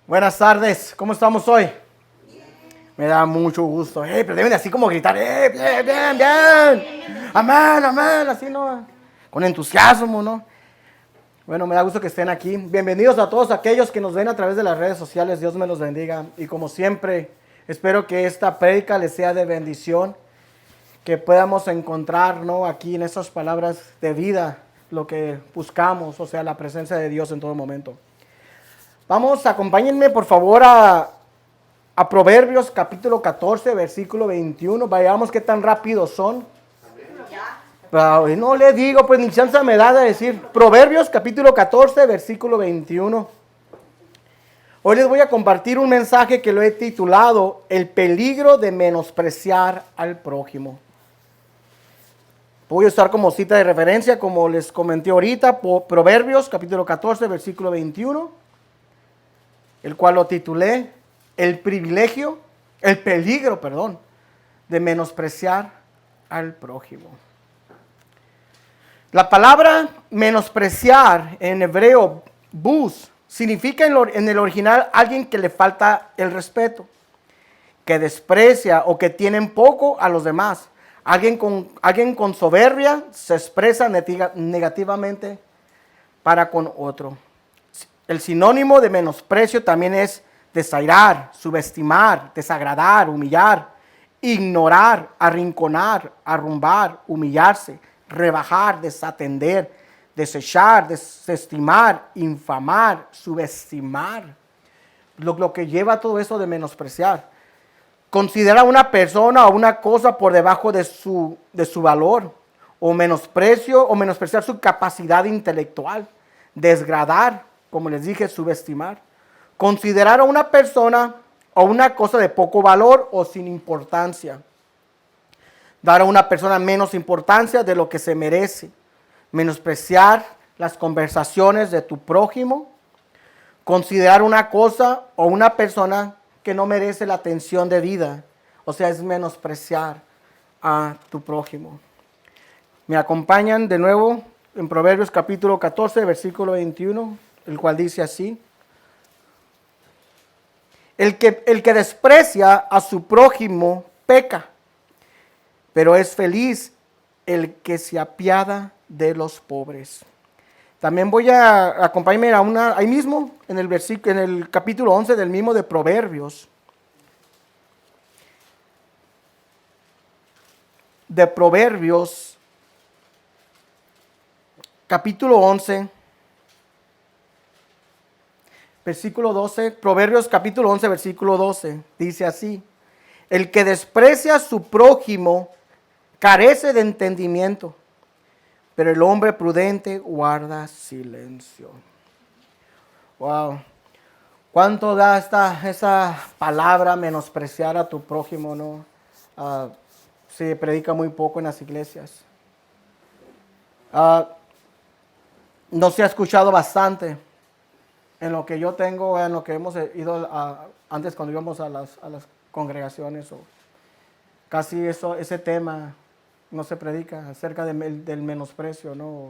Buenas tardes, ¿cómo estamos hoy? Me da mucho gusto. Pero deben de así como gritar, bien, bien, bien. Amén, amén, así no, con entusiasmo, ¿no? Bueno, me da gusto que estén aquí. Bienvenidos a todos aquellos que nos ven a través de las redes sociales. Dios me los bendiga. Y como siempre, espero que esta prédica les sea de bendición, que podamos encontrar, ¿no?, aquí en estas palabras de vida lo que buscamos, o sea, la presencia de Dios en todo momento. Vamos, acompáñenme por favor a Proverbios capítulo 14, versículo 21. Vayamos qué tan rápidos son. No le digo, pues ni chance me da de decir. Proverbios capítulo 14, versículo 21. Hoy les voy a compartir un mensaje que lo he titulado El peligro de menospreciar al prójimo. Voy a usar como cita de referencia, como les comenté ahorita, Proverbios capítulo 14, versículo 21, el cual lo titulé el peligro, de menospreciar al prójimo. La palabra menospreciar en hebreo, bus, significa en el original alguien que le falta el respeto, que desprecia o que tiene poco a los demás. Alguien con soberbia se expresa negativamente para con otro. El sinónimo de menosprecio también es desairar, subestimar, desagradar, humillar, ignorar, arrinconar, arrumbar, humillarse, rebajar, desatender, desechar, desestimar, infamar, subestimar. Lo que lleva a todo eso de menospreciar. Considera a una persona o una cosa por debajo de su valor, o menospreciar su capacidad intelectual, desgradar, como les dije, subestimar. Considerar a una persona o una cosa de poco valor o sin importancia. Dar a una persona menos importancia de lo que se merece. Menospreciar las conversaciones de tu prójimo. Considerar una cosa o una persona que no merece la atención debida. O sea, es menospreciar a tu prójimo. Me acompañan de nuevo en Proverbios capítulo 14, versículo 21, el cual dice así. El que desprecia a su prójimo peca, pero es feliz el que se apiada de los pobres. También voy a acompañarme ahí mismo, en el capítulo 11 del mismo de Proverbios. De Proverbios, capítulo 11, versículo 12. Proverbios capítulo 11, versículo 12. Dice así. El que desprecia a su prójimo carece de entendimiento, pero el hombre prudente guarda silencio. Wow. ¿Cuánto da esa palabra menospreciar a tu prójimo, no? Se predica muy poco en las iglesias. No se ha escuchado bastante en lo que yo tengo, en lo que hemos ido antes cuando íbamos a las congregaciones. Casi ese tema no se predica acerca del menosprecio, ¿no?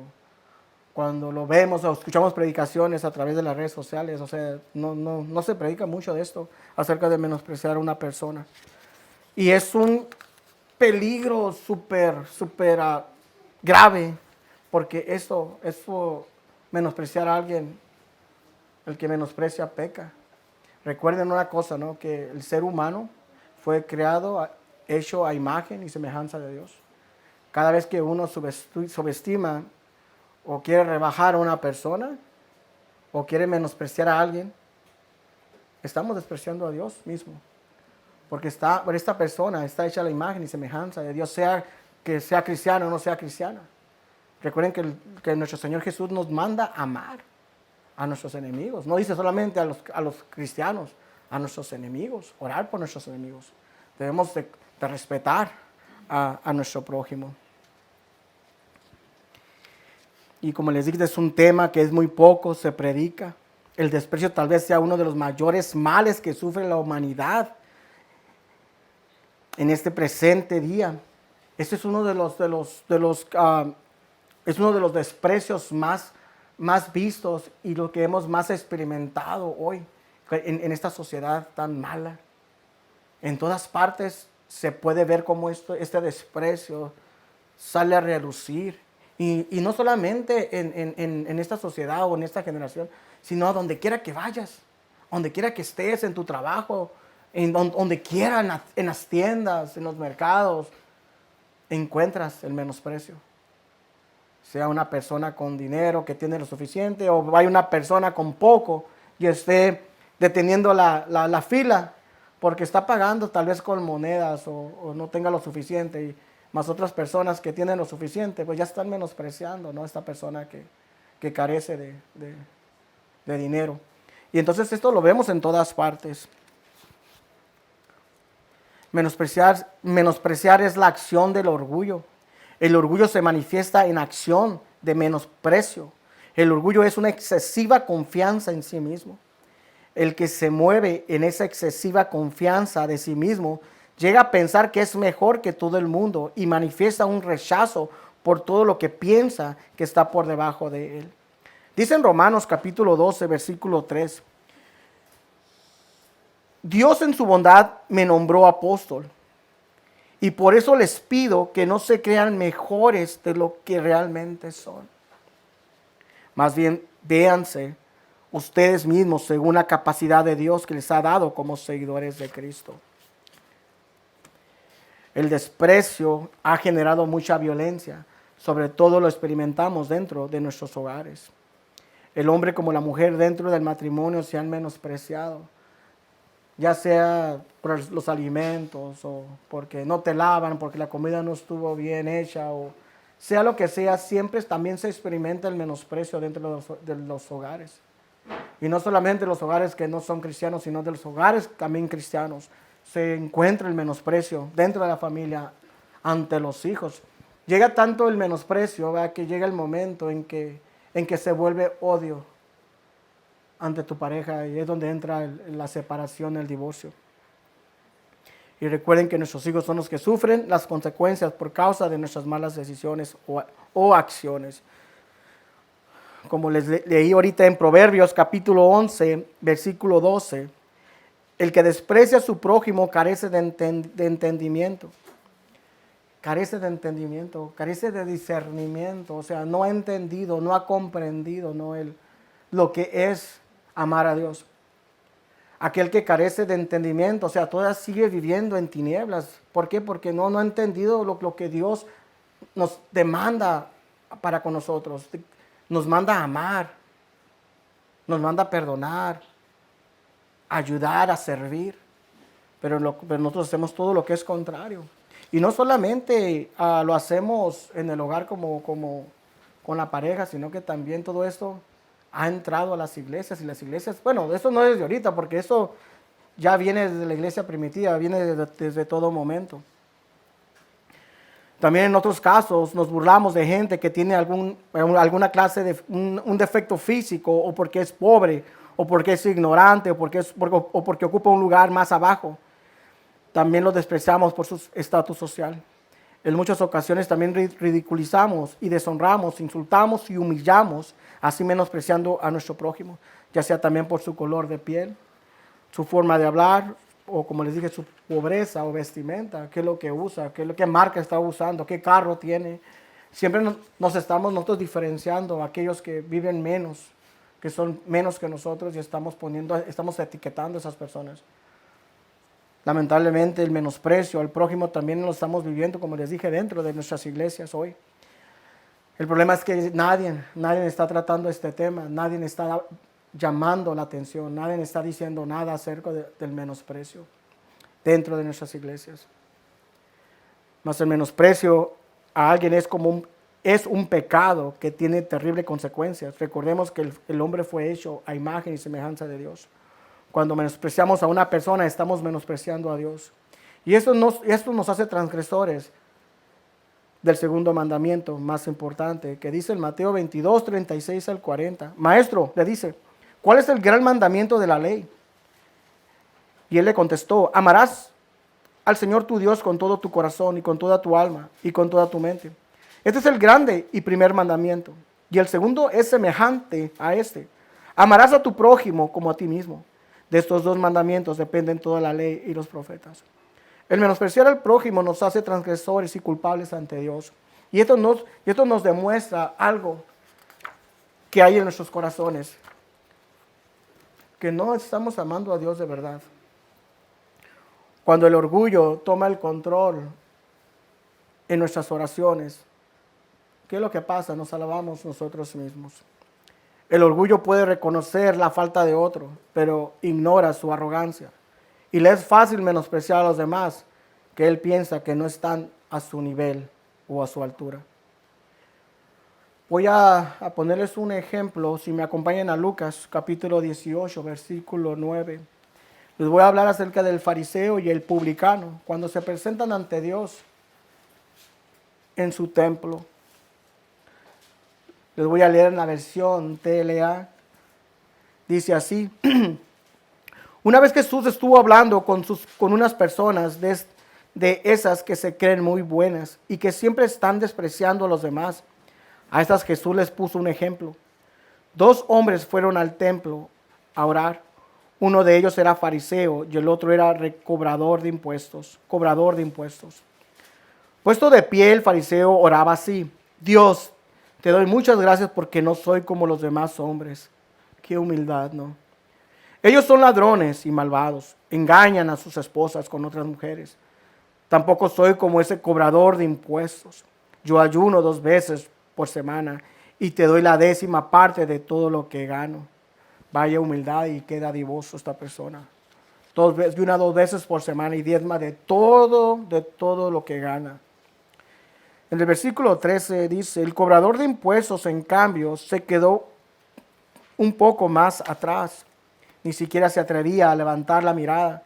Cuando lo vemos o escuchamos predicaciones a través de las redes sociales, o sea, no se predica mucho de esto acerca de menospreciar a una persona. Y es un peligro súper grave, porque eso menospreciar a alguien, el que menosprecia peca. Recuerden una cosa, ¿no? Que el ser humano fue creado, hecho a imagen y semejanza de Dios. Cada vez que uno subestima o quiere rebajar a una persona o quiere menospreciar a alguien, estamos despreciando a Dios mismo. Porque esta persona está hecha a la imagen y semejanza de Dios, que sea cristiano o no sea cristiana. Recuerden que nuestro Señor Jesús nos manda amar a nuestros enemigos. No dice solamente a los cristianos, a nuestros enemigos, orar por nuestros enemigos. Debemos de respetar a nuestro prójimo. Y como les dije, es un tema que es muy poco, se predica. El desprecio tal vez sea uno de los mayores males que sufre la humanidad en este presente día. Este es uno de los desprecios más vistos y lo que hemos más experimentado hoy. en esta sociedad tan mala. En todas partes se puede ver cómo este desprecio sale a relucir. Y no solamente en esta sociedad o en esta generación, sino a donde quiera que vayas, donde quiera que estés, en tu trabajo, donde quiera, en las tiendas, en los mercados, encuentras el menosprecio. Sea una persona con dinero que tiene lo suficiente, o vaya una persona con poco y esté deteniendo la fila porque está pagando tal vez con monedas o no tenga lo suficiente, y más otras personas que tienen lo suficiente, pues ya están menospreciando, ¿no? Esta persona que carece de dinero. Y entonces esto lo vemos en todas partes. Menospreciar es la acción del orgullo. El orgullo se manifiesta en acción de menosprecio. El orgullo es una excesiva confianza en sí mismo. El que se mueve en esa excesiva confianza de sí mismo llega a pensar que es mejor que todo el mundo y manifiesta un rechazo por todo lo que piensa que está por debajo de él. Dice en Romanos capítulo 12, versículo 3. Dios en su bondad me nombró apóstol, y por eso les pido que no se crean mejores de lo que realmente son. Más bien, véanse ustedes mismos según la capacidad de Dios que les ha dado como seguidores de Cristo. El desprecio ha generado mucha violencia, sobre todo lo experimentamos dentro de nuestros hogares. El hombre como la mujer dentro del matrimonio se han menospreciado, ya sea por los alimentos o porque no te lavan, porque la comida no estuvo bien hecha, o sea lo que sea, siempre también se experimenta el menosprecio dentro de los hogares. Y no solamente los hogares que no son cristianos, sino de los hogares también cristianos. Se encuentra el menosprecio dentro de la familia ante los hijos. Llega tanto el menosprecio, ¿verdad?, que llega el momento en que se vuelve odio ante tu pareja, y es donde entra la separación, el divorcio. Y recuerden que nuestros hijos son los que sufren las consecuencias por causa de nuestras malas decisiones o acciones. Como les leí ahorita en Proverbios capítulo 11, versículo 12, el que desprecia a su prójimo carece de entendimiento. Carece de entendimiento, carece de discernimiento, o sea, no ha entendido, no ha comprendido, ¿no?, lo que es amar a Dios. Aquel que carece de entendimiento, o sea, todavía sigue viviendo en tinieblas. ¿Por qué? Porque no ha entendido lo que Dios nos demanda para con nosotros. Nos manda a amar, nos manda a perdonar, a ayudar, a servir. Pero nosotros hacemos todo lo que es contrario. Y no solamente lo hacemos en el hogar como con la pareja, sino que también todo esto ha entrado a las iglesias, y las iglesias, bueno, eso no es de ahorita, porque eso ya viene desde la iglesia primitiva, viene desde todo momento. También en otros casos nos burlamos de gente que tiene alguna clase de un defecto físico, o porque es pobre, o porque es ignorante, o porque ocupa un lugar más abajo. También los despreciamos por su estatus social. En muchas ocasiones también ridiculizamos y deshonramos, insultamos y humillamos, así menospreciando a nuestro prójimo, ya sea también por su color de piel, su forma de hablar, o como les dije, su pobreza o vestimenta, qué es lo que usa, qué marca está usando, qué carro tiene. Siempre nos estamos nosotros diferenciando a aquellos que viven menos, que son menos que nosotros, y estamos etiquetando a esas personas. Lamentablemente el menosprecio al prójimo también lo estamos viviendo, como les dije, dentro de nuestras iglesias hoy. El problema es que nadie está tratando este tema, nadie está llamando la atención, nadie está diciendo nada acerca del menosprecio dentro de nuestras iglesias. Mas el menosprecio a alguien es un pecado que tiene terribles consecuencias. Recordemos que el hombre fue hecho a imagen y semejanza de Dios. Cuando menospreciamos a una persona, estamos menospreciando a Dios. Y esto nos hace transgresores del segundo mandamiento más importante, que dice en Mateo 22, 36 al 40. Maestro, le dice, ¿cuál es el gran mandamiento de la ley? Y él le contestó, amarás al Señor tu Dios con todo tu corazón y con toda tu alma y con toda tu mente. Este es el grande y primer mandamiento. Y el segundo es semejante a este. Amarás a tu prójimo como a ti mismo. De estos dos mandamientos dependen toda la ley y los profetas. El menospreciar al prójimo nos hace transgresores y culpables ante Dios. Y esto nos demuestra algo que hay en nuestros corazones, que no estamos amando a Dios de verdad. Cuando el orgullo toma el control en nuestras oraciones, ¿qué es lo que pasa? Nos alabamos nosotros mismos. El orgullo puede reconocer la falta de otro, pero ignora su arrogancia. Y le es fácil menospreciar a los demás, que él piensa que no están a su nivel o a su altura. Voy a ponerles un ejemplo, si me acompañan a Lucas, capítulo 18, versículo 9. Les voy a hablar acerca del fariseo y el publicano, cuando se presentan ante Dios en su templo. Les voy a leer en la versión TLA. Dice así: una vez que Jesús estuvo hablando con unas personas de esas que se creen muy buenas y que siempre están despreciando a los demás, a estas Jesús les puso un ejemplo. 2 hombres fueron al templo a orar. Uno de ellos era fariseo y el otro era cobrador de impuestos. Puesto de pie, el fariseo oraba así: Dios, te doy muchas gracias porque no soy como los demás hombres. Qué humildad, ¿no? Ellos son ladrones y malvados, engañan a sus esposas con otras mujeres. Tampoco soy como ese cobrador de impuestos. Yo ayuno 2 veces por semana y te doy la 10ª parte de todo lo que gano. Vaya humildad y qué dadivoso esta persona. Ayuna 2 veces por semana y diezma de todo lo que gana. En el versículo 13 dice: el cobrador de impuestos, en cambio, se quedó un poco más atrás. Ni siquiera se atrevía a levantar la mirada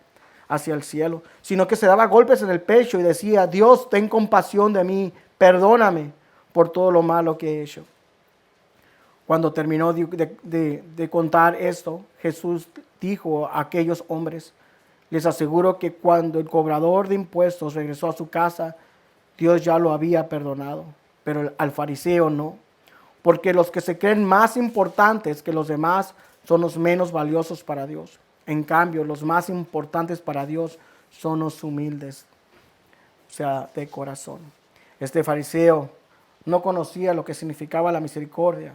hacia el cielo, sino que se daba golpes en el pecho y decía: Dios, ten compasión de mí, perdóname por todo lo malo que he hecho. Cuando terminó de contar esto, Jesús dijo a aquellos hombres: les aseguro que cuando el cobrador de impuestos regresó a su casa, Dios ya lo había perdonado, pero al fariseo no, porque los que se creen más importantes que los demás son los menos valiosos para Dios. En cambio, los más importantes para Dios son los humildes, o sea, de corazón. Este fariseo no conocía lo que significaba la misericordia.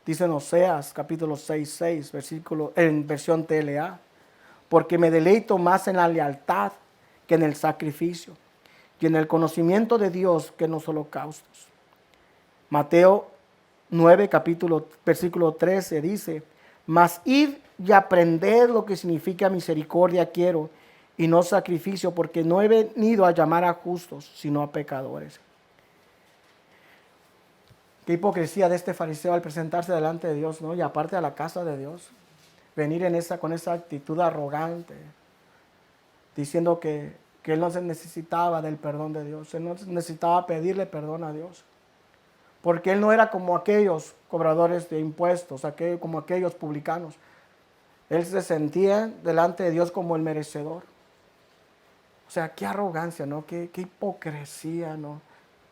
Dice en Oseas, capítulo 6, versículo, en versión TLA: porque me deleito más en la lealtad que en el sacrificio, y en el conocimiento de Dios que en los holocaustos. Mateo 9, versículo 13 dice: mas id y aprended lo que significa misericordia quiero, y no sacrificio, porque no he venido a llamar a justos, sino a pecadores. Qué hipocresía de este fariseo al presentarse delante de Dios, ¿no? Y aparte a la casa de Dios, venir con esa actitud arrogante, diciendo que él no se necesitaba del perdón de Dios, él no necesitaba pedirle perdón a Dios, porque él no era como aquellos cobradores de impuestos, como aquellos publicanos. Él se sentía delante de Dios como el merecedor. O sea, qué arrogancia, ¿no? Qué hipocresía, ¿no?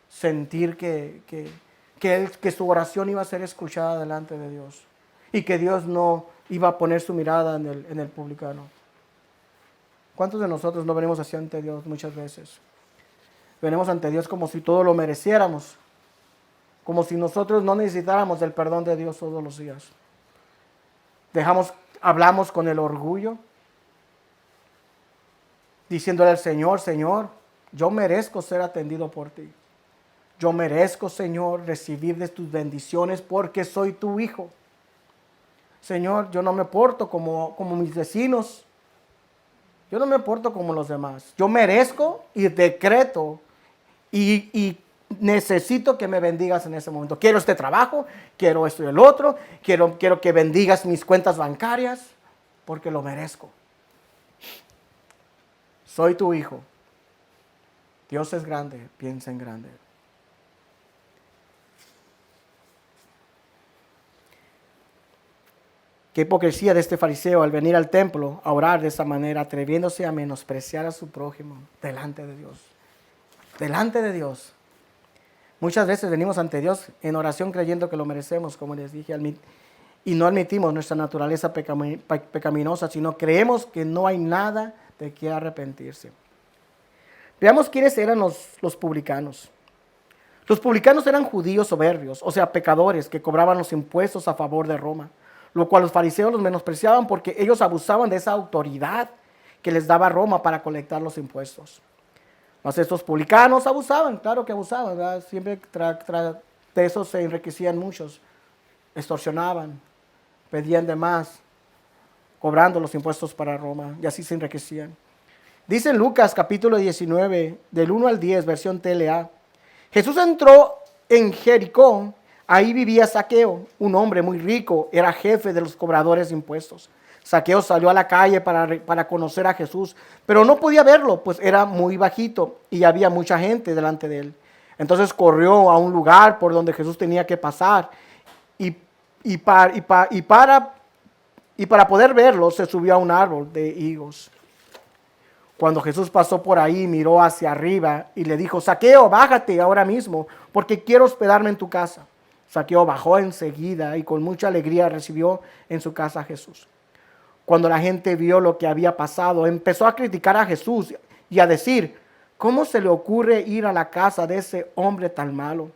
Sentir que su oración iba a ser escuchada delante de Dios y que Dios no iba a poner su mirada en el publicano. ¿Cuántos de nosotros no venimos así ante Dios muchas veces? Venimos ante Dios como si todo lo mereciéramos, como si nosotros no necesitáramos del perdón de Dios todos los días. Hablamos con el orgullo, diciéndole al Señor: Señor, yo merezco ser atendido por ti. Yo merezco, Señor, recibir de tus bendiciones porque soy tu hijo. Señor, yo no me porto como mis vecinos. Yo no me porto como los demás. Yo merezco y decreto y necesito que me bendigas en ese momento. Quiero este trabajo, quiero esto y el otro, quiero que bendigas mis cuentas bancarias porque lo merezco. Soy tu hijo. Dios es grande, piensa en grande. Qué hipocresía de este fariseo al venir al templo a orar de esa manera, atreviéndose a menospreciar a su prójimo delante de Dios. Delante de Dios. Muchas veces venimos ante Dios en oración creyendo que lo merecemos, como les dije, y no admitimos nuestra naturaleza pecaminosa, sino creemos que no hay nada de qué arrepentirse. Veamos quiénes eran los publicanos. Los publicanos eran judíos soberbios, o sea, pecadores que cobraban los impuestos a favor de Roma, lo cual los fariseos los menospreciaban porque ellos abusaban de esa autoridad que les daba Roma para colectar los impuestos. Mas estos publicanos abusaban, claro que abusaban, ¿verdad? Siempre de eso se enriquecían muchos, extorsionaban, pedían de más, cobrando los impuestos para Roma, y así se enriquecían. Dice en Lucas capítulo 19, del 1 al 10, versión TLA, Jesús entró en Jericó, ahí vivía Zaqueo, un hombre muy rico, era jefe de los cobradores de impuestos. Zaqueo salió a la calle para conocer a Jesús, pero no podía verlo, pues era muy bajito y había mucha gente delante de él. Entonces corrió a un lugar por donde Jesús tenía que pasar y para poder verlo se subió a un árbol de higos. Cuando Jesús pasó por ahí, miró hacia arriba y le dijo, Zaqueo, bájate ahora mismo, porque quiero hospedarme en tu casa. Zaqueo bajó enseguida y con mucha alegría recibió en su casa a Jesús. Cuando la gente vio lo que había pasado, empezó a criticar a Jesús y a decir, ¿cómo se le ocurre ir a la casa de ese hombre tan malo?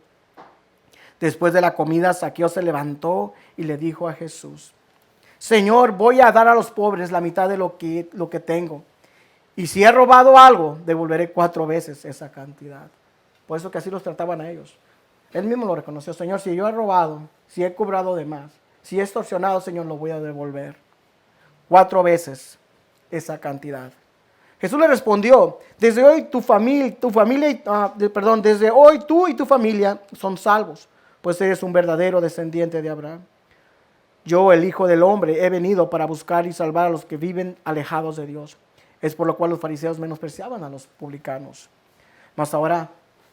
Después de la comida, Zaqueo se levantó y le dijo a Jesús, Señor, voy a dar a los pobres la mitad de lo que tengo. Y si he robado algo, devolveré 4 veces esa cantidad. Por eso que así los trataban a ellos. Él mismo lo reconoció. Señor, si yo he robado, si he cobrado de más, si he extorsionado, Señor, lo voy a devolver 4 veces esa cantidad. Jesús le respondió, desde hoy desde hoy tú y tu familia son salvos, pues eres un verdadero descendiente de Abraham. Yo, el Hijo del Hombre, he venido para buscar y salvar a los que viven alejados de Dios. Es por lo cual los fariseos menospreciaban a los publicanos. Mas ahora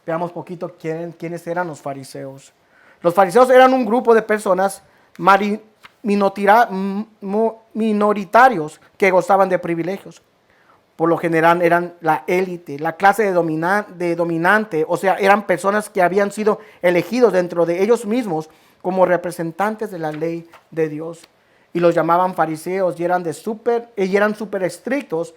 veamos poquito quiénes eran los fariseos. Los fariseos eran un grupo de personas minoritarios que gozaban de privilegios. Por lo general eran la élite, la clase de dominante, o sea, eran personas que habían sido elegidos dentro de ellos mismos como representantes de la ley de Dios. Y los llamaban fariseos y eran súper estrictos.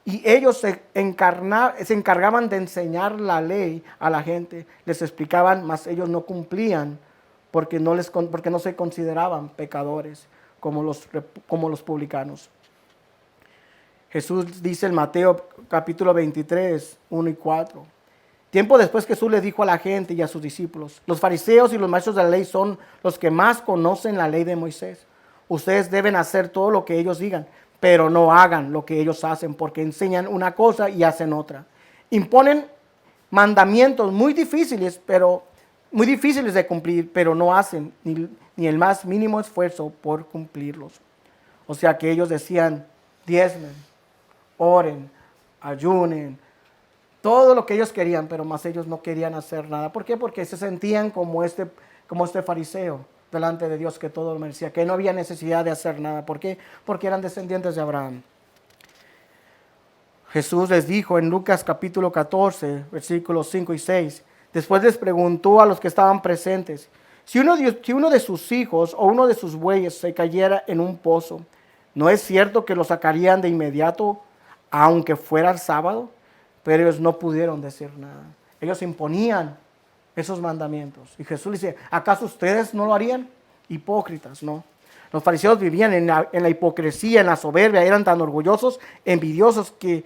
Y ellos se encargaban de enseñar la ley a la gente. Les explicaban, mas ellos no cumplían porque no se consideraban pecadores como los publicanos. Jesús dice en Mateo capítulo 23, 1 y 4. Tiempo después Jesús le dijo a la gente y a sus discípulos, los fariseos y los maestros de la ley son los que más conocen la ley de Moisés. Ustedes deben hacer todo lo que ellos digan, pero no hagan lo que ellos hacen, porque enseñan una cosa y hacen otra. Imponen mandamientos muy difíciles de cumplir, pero no hacen ni el más mínimo esfuerzo por cumplirlos. O sea que ellos decían, diezmen, oren, ayunen, todo lo que ellos querían, pero más ellos no querían hacer nada. ¿Por qué? Porque se sentían como este fariseo delante de Dios, que todo lo merecía, que no había necesidad de hacer nada. ¿Por qué? Porque eran descendientes de Abraham. Jesús les dijo en Lucas capítulo 14, versículos 5 y 6, después les preguntó a los que estaban presentes, si uno de sus hijos o uno de sus bueyes se cayera en un pozo, ¿no es cierto que lo sacarían de inmediato, aunque fuera el sábado? Pero ellos no pudieron decir nada. Ellos imponían esos mandamientos. Y Jesús dice, ¿acaso ustedes no lo harían? Hipócritas, ¿no? Los fariseos vivían en la hipocresía, en la soberbia, eran tan orgullosos, envidiosos que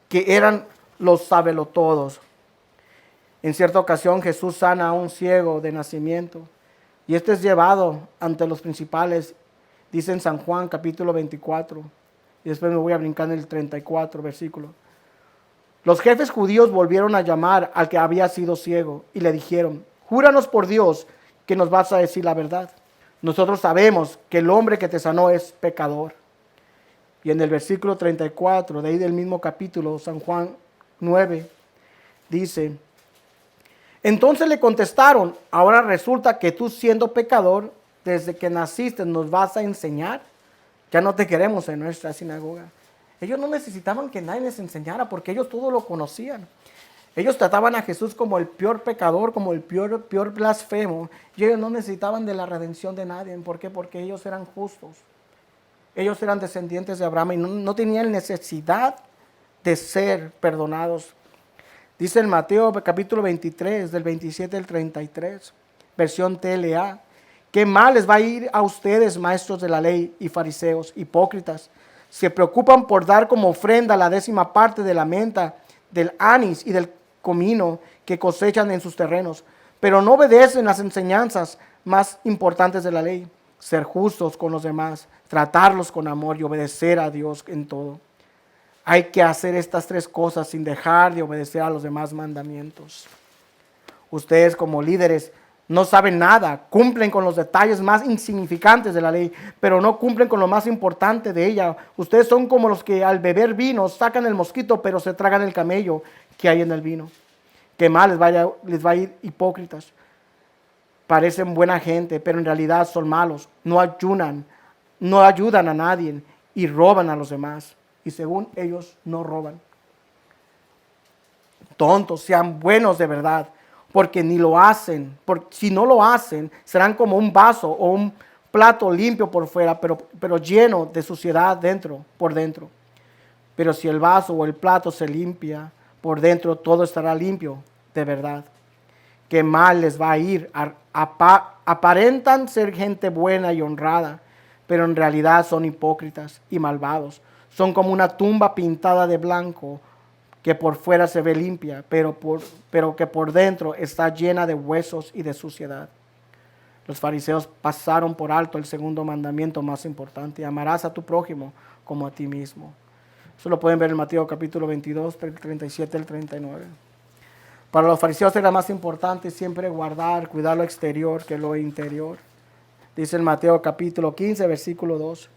eran los sabelotodos. En cierta ocasión Jesús sana a un ciego de nacimiento y este es llevado ante los principales, dice en San Juan capítulo 24, y después me voy a brincar en el 34 versículo. Los jefes judíos volvieron a llamar al que había sido ciego y le dijeron, júranos por Dios que nos vas a decir la verdad. Nosotros sabemos que el hombre que te sanó es pecador. Y en el versículo 34, de ahí del mismo capítulo, San Juan 9, dice, entonces le contestaron, ahora resulta que tú siendo pecador, desde que naciste nos vas a enseñar. Ya no te queremos en nuestra sinagoga. Ellos no necesitaban que nadie les enseñara porque ellos todo lo conocían. Ellos trataban a Jesús como el peor pecador, como el peor blasfemo. Y ellos no necesitaban de la redención de nadie. ¿Por qué? Porque ellos eran justos. Ellos eran descendientes de Abraham y no tenían necesidad de ser perdonados. Dice en Mateo capítulo 23, del 27 al 33, versión TLA. ¿Qué mal les va a ir a ustedes, maestros de la ley y fariseos, hipócritas? Se preocupan por dar como ofrenda la 10ª parte de la menta, del anís y del comino que cosechan en sus terrenos, pero no obedecen las enseñanzas más importantes de la ley: ser justos con los demás, tratarlos con amor y obedecer a Dios en todo. Hay que hacer estas 3 cosas sin dejar de obedecer a los demás mandamientos. Ustedes como líderes no saben nada, cumplen con los detalles más insignificantes de la ley, pero no cumplen con lo más importante de ella. Ustedes son como los que al beber vino sacan el mosquito, pero se tragan el camello que hay en el vino. Qué mal les va a ir, hipócritas. Parecen buena gente, pero en realidad son malos. No ayudan a nadie y roban a los demás. Y según ellos no roban. Tontos, sean buenos de verdad, porque ni lo hacen. Si no lo hacen, serán como un vaso o un plato limpio por fuera, pero lleno de suciedad por dentro. Pero si el vaso o el plato se limpia por dentro, todo estará limpio de verdad. Qué mal les va a ir. Aparentan ser gente buena y honrada, pero en realidad son hipócritas y malvados. Son como una tumba pintada de blanco, que por fuera se ve limpia, pero que por dentro está llena de huesos y de suciedad. Los fariseos pasaron por alto el 2.º mandamiento más importante: amarás a tu prójimo como a ti mismo. Eso lo pueden ver en Mateo capítulo 22, del 37 al 39. Para los fariseos era más importante siempre cuidar lo exterior que lo interior. Dice en Mateo capítulo 15, versículo 2.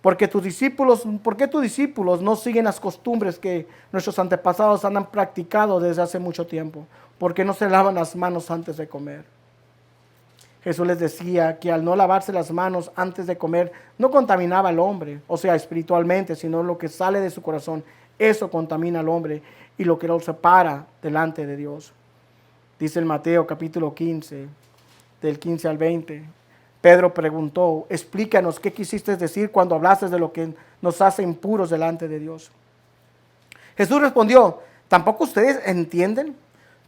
¿Por qué tus discípulos no siguen las costumbres que nuestros antepasados han practicado desde hace mucho tiempo? ¿Por qué no se lavan las manos antes de comer? Jesús les decía que al no lavarse las manos antes de comer, no contaminaba al hombre, o sea, espiritualmente, sino lo que sale de su corazón. Eso contamina al hombre y lo que lo separa delante de Dios. Dice en Mateo capítulo 15, del 15 al 20. Pedro preguntó: explícanos qué quisiste decir cuando hablaste de lo que nos hace impuros delante de Dios. Jesús respondió: ¿tampoco ustedes entienden?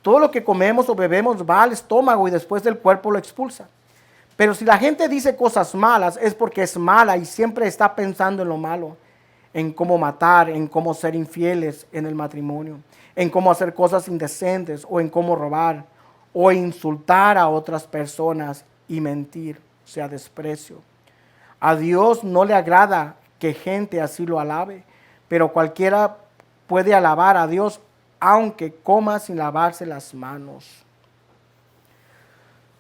Todo lo que comemos o bebemos va al estómago y después del cuerpo lo expulsa. Pero si la gente dice cosas malas, es porque es mala y siempre está pensando en lo malo, en cómo matar, en cómo ser infieles en el matrimonio, en cómo hacer cosas indecentes o en cómo robar o insultar a otras personas y mentir, o sea, desprecio. A Dios no le agrada que gente así lo alabe, pero cualquiera puede alabar a Dios aunque coma sin lavarse las manos.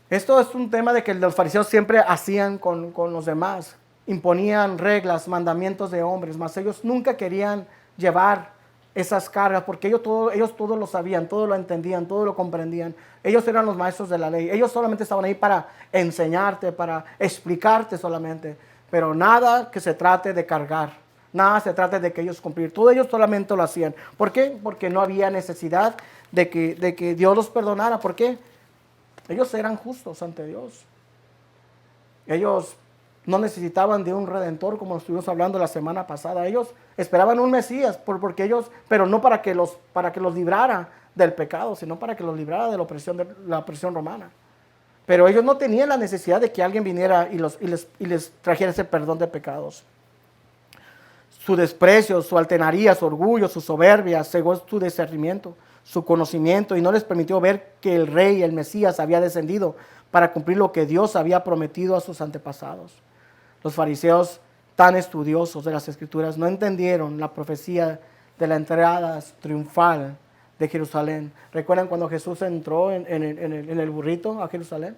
Esto es un tema de que los fariseos siempre hacían con los demás. Imponían reglas, mandamientos de hombres, mas ellos nunca querían llevar esas cargas porque ellos todo lo sabían, todo lo entendían, todo lo comprendían. Ellos eran los maestros de la ley. Ellos solamente estaban ahí para enseñarte, para explicarte solamente, pero nada que se trate de cargar. Nada se trata de que ellos cumplir. Todo ellos solamente lo hacían. ¿Por qué? Porque no había necesidad de que Dios los perdonara. ¿Por qué? Ellos eran justos ante Dios. Ellos no necesitaban de un redentor, como estuvimos hablando la semana pasada. Ellos esperaban un Mesías, pero no para que los librara del pecado, sino para que los librara de la opresión romana. Pero ellos no tenían la necesidad de que alguien viniera y les trajera ese perdón de pecados. Su desprecio, su altanería, su orgullo, su soberbia cegó su discernimiento, su conocimiento, y no les permitió ver que el rey, el Mesías, había descendido para cumplir lo que Dios había prometido a sus antepasados. Los fariseos, tan estudiosos de las Escrituras, no entendieron la profecía de la entrada triunfal de Jerusalén. ¿Recuerdan cuando Jesús entró en el burrito a Jerusalén?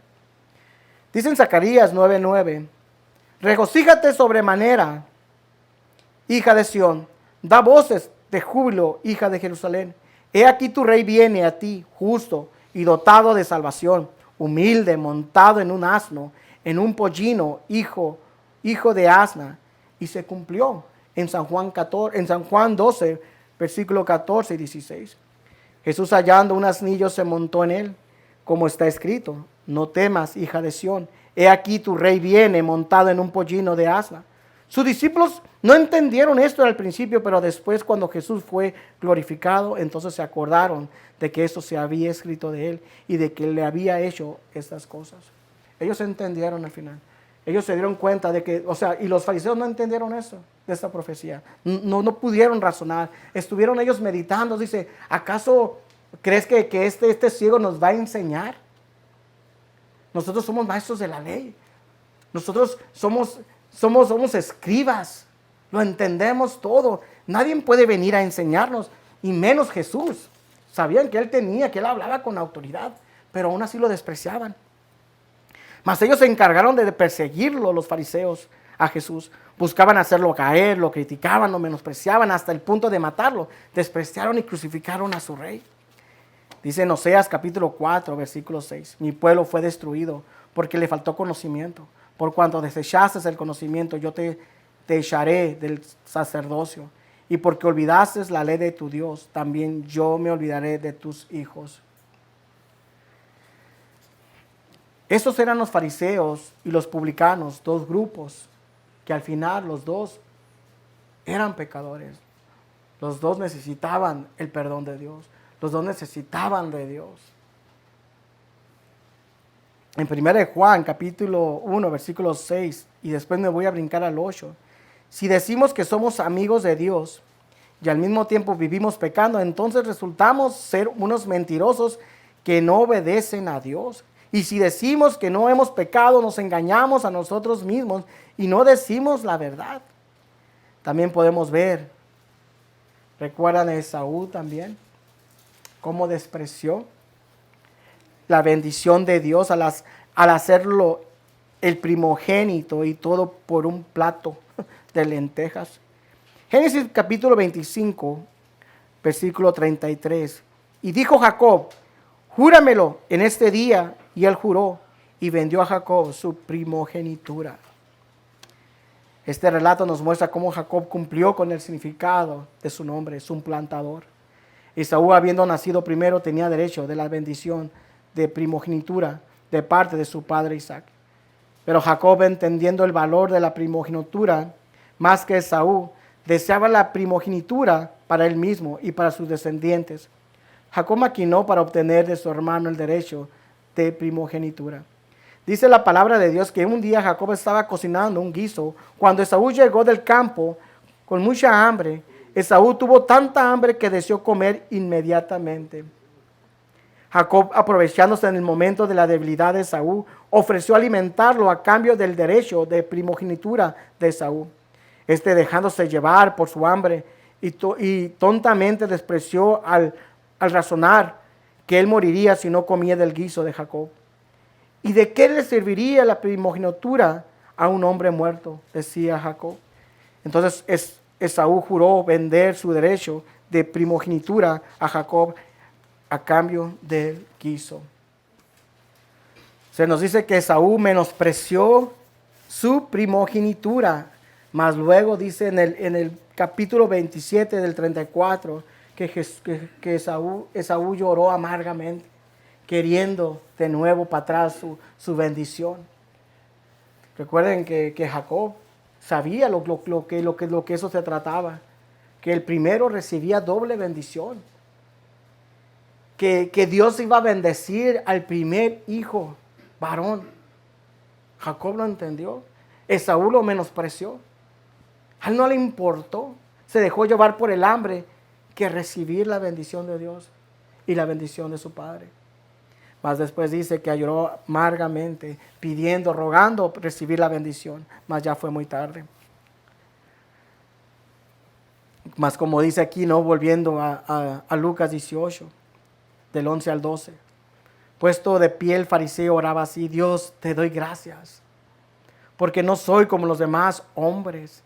Dice en Zacarías 9:9, regocíjate sobremanera, hija de Sión, da voces de júbilo, hija de Jerusalén. He aquí tu rey viene a ti, justo y dotado de salvación, humilde, montado en un asno, en un pollino, hijo de asna. Y se cumplió en San Juan 12, versículo 14 y 16. Jesús, hallando un asnillo, se montó en él, como está escrito: no temas, hija de Sión, he aquí tu rey viene montado en un pollino de asna. Sus discípulos no entendieron esto al principio, pero después, cuando Jesús fue glorificado, entonces se acordaron de que esto se había escrito de él y de que le había hecho estas cosas. Ellos entendieron al final. Ellos se dieron cuenta de que, y los fariseos no entendieron eso, de esta profecía. No pudieron razonar. Estuvieron ellos meditando. Dice, ¿acaso crees que este ciego nos va a enseñar? Nosotros somos maestros de la ley. Nosotros somos escribas. Lo entendemos todo. Nadie puede venir a enseñarnos, y menos Jesús. Sabían que él hablaba con autoridad, pero aún así lo despreciaban. Mas ellos se encargaron de perseguirlo, los fariseos, a Jesús. Buscaban hacerlo caer, lo criticaban, lo menospreciaban hasta el punto de matarlo. Despreciaron y crucificaron a su rey. Dice en Oseas capítulo 4, versículo 6. Mi pueblo fue destruido porque le faltó conocimiento. Por cuanto desechaste el conocimiento, yo te echaré del sacerdocio. Y porque olvidaste la ley de tu Dios, también yo me olvidaré de tus hijos. Estos eran los fariseos y los publicanos, dos grupos, que al final los dos eran pecadores. Los dos necesitaban el perdón de Dios. Los dos necesitaban de Dios. En 1 Juan, capítulo 1, versículo 6, y después me voy a brincar al 8. Si decimos que somos amigos de Dios y al mismo tiempo vivimos pecando, entonces resultamos ser unos mentirosos que no obedecen a Dios. Y si decimos que no hemos pecado, nos engañamos a nosotros mismos y no decimos la verdad. También podemos ver, ¿recuerdan a Esaú también? Cómo despreció la bendición de Dios al hacerlo el primogénito, y todo por un plato de lentejas. Génesis capítulo 25, versículo 33. Y dijo Jacob: júramelo en este día. Y él juró, y vendió a Jacob su primogenitura. Este relato nos muestra cómo Jacob cumplió con el significado de su nombre, es un plantador. Esaú, habiendo nacido primero, tenía derecho de la bendición de primogenitura de parte de su padre Isaac. Pero Jacob, entendiendo el valor de la primogenitura más que Esaú, deseaba la primogenitura para él mismo y para sus descendientes. Jacob maquinó para obtener de su hermano el derecho de primogenitura. Dice la palabra de Dios que un día Jacob estaba cocinando un guiso cuando Esaú llegó del campo con mucha hambre. Esaú tuvo tanta hambre que deseó comer inmediatamente. Jacob, aprovechándose en el momento de la debilidad de Esaú, ofreció alimentarlo a cambio del derecho de primogenitura de Esaú. Dejándose llevar por su hambre y tontamente despreció al razonar que él moriría si no comía del guiso de Jacob. ¿Y de qué le serviría la primogenitura a un hombre muerto?, decía Jacob. Entonces Esaú juró vender su derecho de primogenitura a Jacob a cambio del guiso. Se nos dice que Esaú menospreció su primogenitura, mas luego dice en el capítulo 27 del 34, que Esaú lloró amargamente, queriendo de nuevo para atrás su bendición. Recuerden que Jacob sabía lo que eso se trataba, que el primero recibía doble bendición, que Dios iba a bendecir al primer hijo varón. Jacob lo entendió, Esaú lo menospreció, a él no le importó, se dejó llevar por el hambre que recibir la bendición de Dios y la bendición de su padre. Mas después dice que lloró amargamente, pidiendo, rogando recibir la bendición, mas ya fue muy tarde. Mas como dice aquí, no volviendo a Lucas 18, del 11 al 12. Puesto de pie el fariseo oraba así: Dios, te doy gracias, porque no soy como los demás hombres.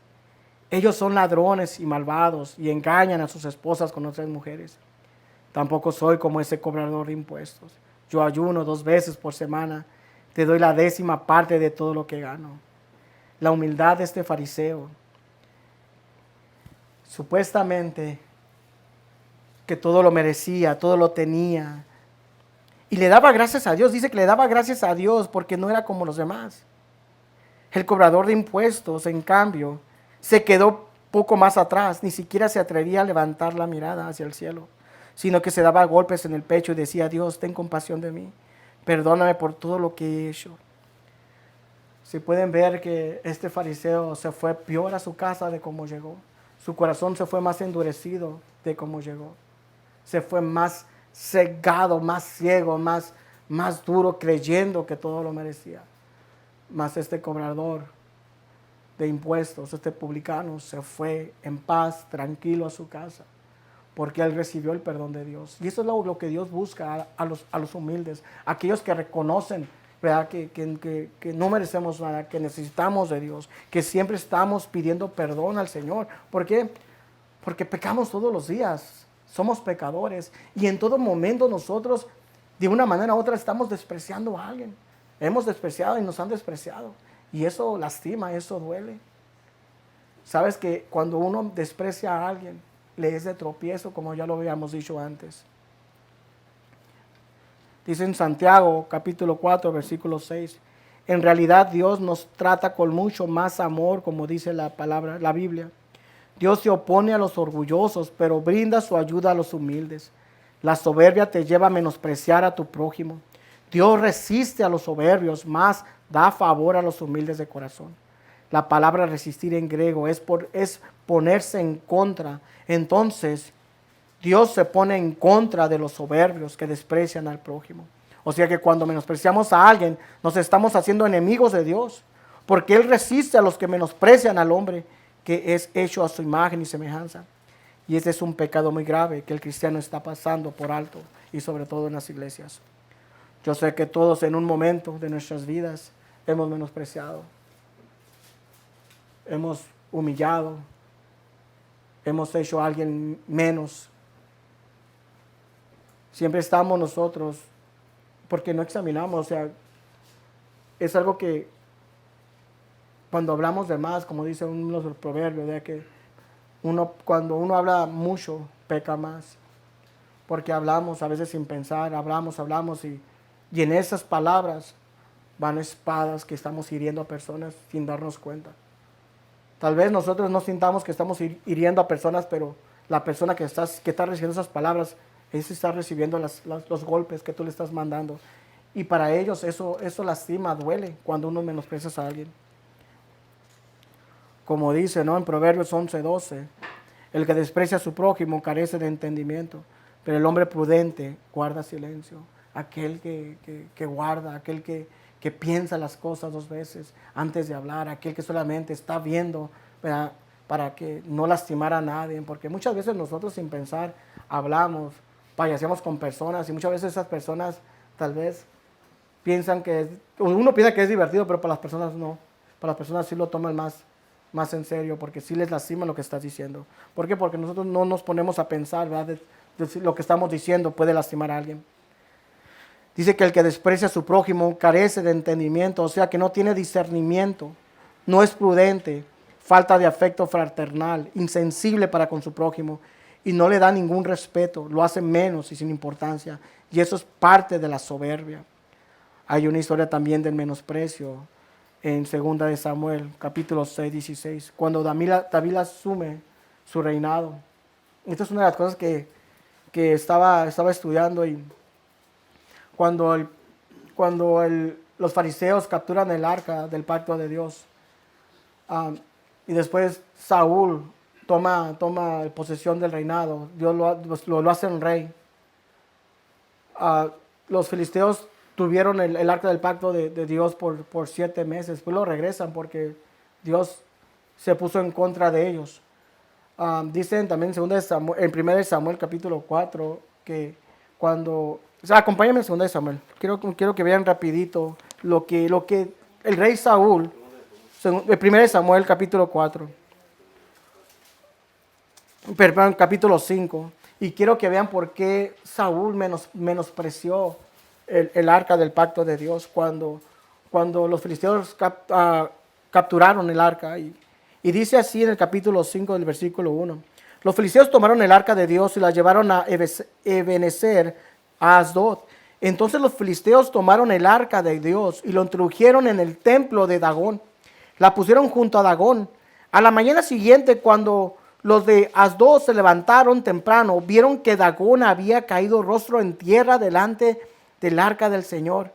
Ellos son ladrones y malvados y engañan a sus esposas con otras mujeres. Tampoco soy como ese cobrador de impuestos. Yo ayuno 2 veces por semana. Te doy la 10ª parte de todo lo que gano. La humildad de este fariseo. Supuestamente que todo lo merecía, todo lo tenía. Y le daba gracias a Dios. Dice que le daba gracias a Dios porque no era como los demás. El cobrador de impuestos, en cambio, se quedó poco más atrás. Ni siquiera se atrevía a levantar la mirada hacia el cielo, sino que se daba golpes en el pecho y decía: Dios, ten compasión de mí. Perdóname por todo lo que he hecho. Si pueden ver que este fariseo se fue peor a su casa de cómo llegó. Su corazón se fue más endurecido de cómo llegó. Se fue más cegado, más ciego, más duro, creyendo que todo lo merecía. Mas este cobrador de impuestos, este publicano, se fue en paz, tranquilo a su casa, porque él recibió el perdón de Dios. Y eso es lo que Dios busca a los humildes, aquellos que reconocen, ¿verdad?, que no merecemos nada, que necesitamos de Dios, que siempre estamos pidiendo perdón al Señor. ¿Por qué? Porque pecamos todos los días, somos pecadores, y en todo momento nosotros, de una manera u otra, estamos despreciando a alguien. Hemos despreciado y nos han despreciado, y eso lastima, eso duele. Sabes que cuando uno desprecia a alguien, le es de tropiezo, como ya lo habíamos dicho antes. Dice en Santiago capítulo 4 versículo 6: en realidad Dios nos trata con mucho más amor, como dice la palabra, la Biblia. Dios se opone a los orgullosos, pero brinda su ayuda a los humildes. La soberbia te lleva a menospreciar a tu prójimo. Dios resiste a los soberbios, mas da favor a los humildes de corazón. La palabra resistir en griego es ponerse en contra. Entonces, Dios se pone en contra de los soberbios que desprecian al prójimo. O sea que cuando menospreciamos a alguien, nos estamos haciendo enemigos de Dios, porque Él resiste a los que menosprecian al hombre que es hecho a su imagen y semejanza. Y este es un pecado muy grave que el cristiano está pasando por alto, y sobre todo en las iglesias. Yo sé que todos en un momento de nuestras vidas hemos menospreciado, hemos humillado, hemos hecho a alguien menos. Siempre estamos nosotros, porque no examinamos, o sea, es algo que cuando hablamos de más, como dice uno de los proverbios, de que cuando uno habla mucho, peca más, porque hablamos a veces sin pensar, hablamos, y en esas palabras van espadas que estamos hiriendo a personas sin darnos cuenta. Tal vez nosotros no sintamos que estamos hiriendo a personas, pero la persona que está recibiendo esas palabras, él está recibiendo los golpes que tú le estás mandando. Y para ellos eso lastima, duele cuando uno menosprecia a alguien. Como dice, ¿no?, en Proverbios 11:12, el que desprecia a su prójimo carece de entendimiento, pero el hombre prudente guarda silencio. Aquel que guarda, aquel que piensa las cosas dos veces antes de hablar, aquel que solamente está viendo para que no lastimar a nadie, porque muchas veces nosotros sin pensar hablamos, payaseamos con personas, y muchas veces esas personas tal vez uno piensa que es divertido, pero para las personas no. Para las personas sí lo toman más en serio, porque sí les lastima lo que estás diciendo. ¿Por qué? Porque nosotros no nos ponemos a pensar, ¿verdad?, de lo que estamos diciendo puede lastimar a alguien. Dice que el que desprecia a su prójimo carece de entendimiento, o sea que no tiene discernimiento, no es prudente, falta de afecto fraternal, insensible para con su prójimo, y no le da ningún respeto, lo hace menos y sin importancia, y eso es parte de la soberbia. Hay una historia también del menosprecio en 2 de Samuel, capítulo 6:16, cuando David asume su reinado. Esta es una de las cosas que estaba estudiando, y cuando los fariseos capturan el arca del pacto de Dios, y después Saúl toma posesión del reinado, Dios lo hace en rey. Los filisteos tuvieron el arca del pacto de Dios por 7 meses, después lo regresan porque Dios se puso en contra de ellos. Dicen también en 1 de Samuel capítulo 4 que cuando... O sea, acompáñame en 2 de Samuel. Quiero que vean rapidito lo que el rey Saúl, el 1 de Samuel capítulo 4, perdón, capítulo 5, y quiero que vean por qué Saúl menospreció el arca del pacto de Dios cuando los filisteos capturaron el arca. Y dice así en el capítulo 5 del versículo 1: Los filisteos tomaron el arca de Dios y la llevaron a Ebenezer, a Asdod. Entonces los filisteos tomaron el arca de Dios y lo introdujeron en el templo de Dagón. La pusieron junto a Dagón. A la mañana siguiente, cuando los de Asdod se levantaron temprano, vieron que Dagón había caído rostro en tierra delante del arca del Señor.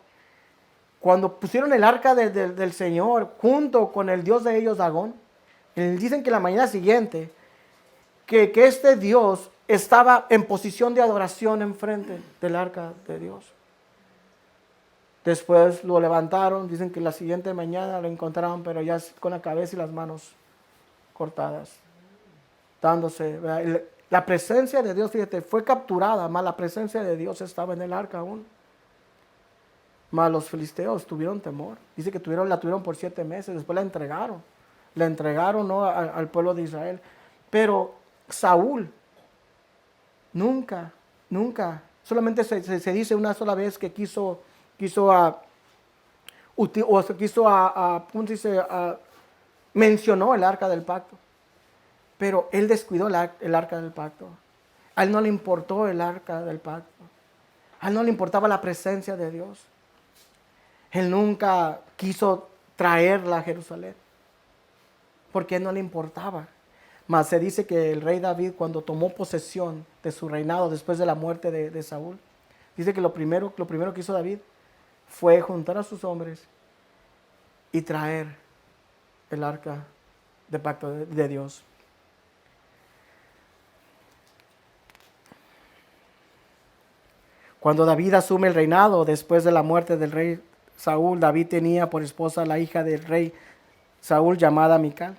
Cuando pusieron el arca del Señor junto con el Dios de ellos, Dagón, dicen que la mañana siguiente, que este Dios estaba en posición de adoración enfrente del arca de Dios. Después lo levantaron, dicen que la siguiente mañana lo encontraron, pero ya con la cabeza y las manos cortadas, dándose, ¿verdad? La presencia de Dios, fíjate, fue capturada, más la presencia de Dios estaba en el arca aún. Más los filisteos tuvieron temor. Dice que la tuvieron por 7 meses, después la entregaron, ¿no?, al pueblo de Israel. Pero Saúl nunca, solamente se dice una sola vez que mencionó el arca del pacto, pero él descuidó el arca del pacto. A él no le importó el arca del pacto, a él no le importaba la presencia de Dios. Él nunca quiso traerla a Jerusalén, porque a él no le importaba. Mas se dice que el rey David, cuando tomó posesión de su reinado después de la muerte de Saúl, dice que lo primero que hizo David fue juntar a sus hombres y traer el arca de pacto de Dios. Cuando David asume el reinado después de la muerte del rey Saúl, David tenía por esposa la hija del rey Saúl llamada Mical.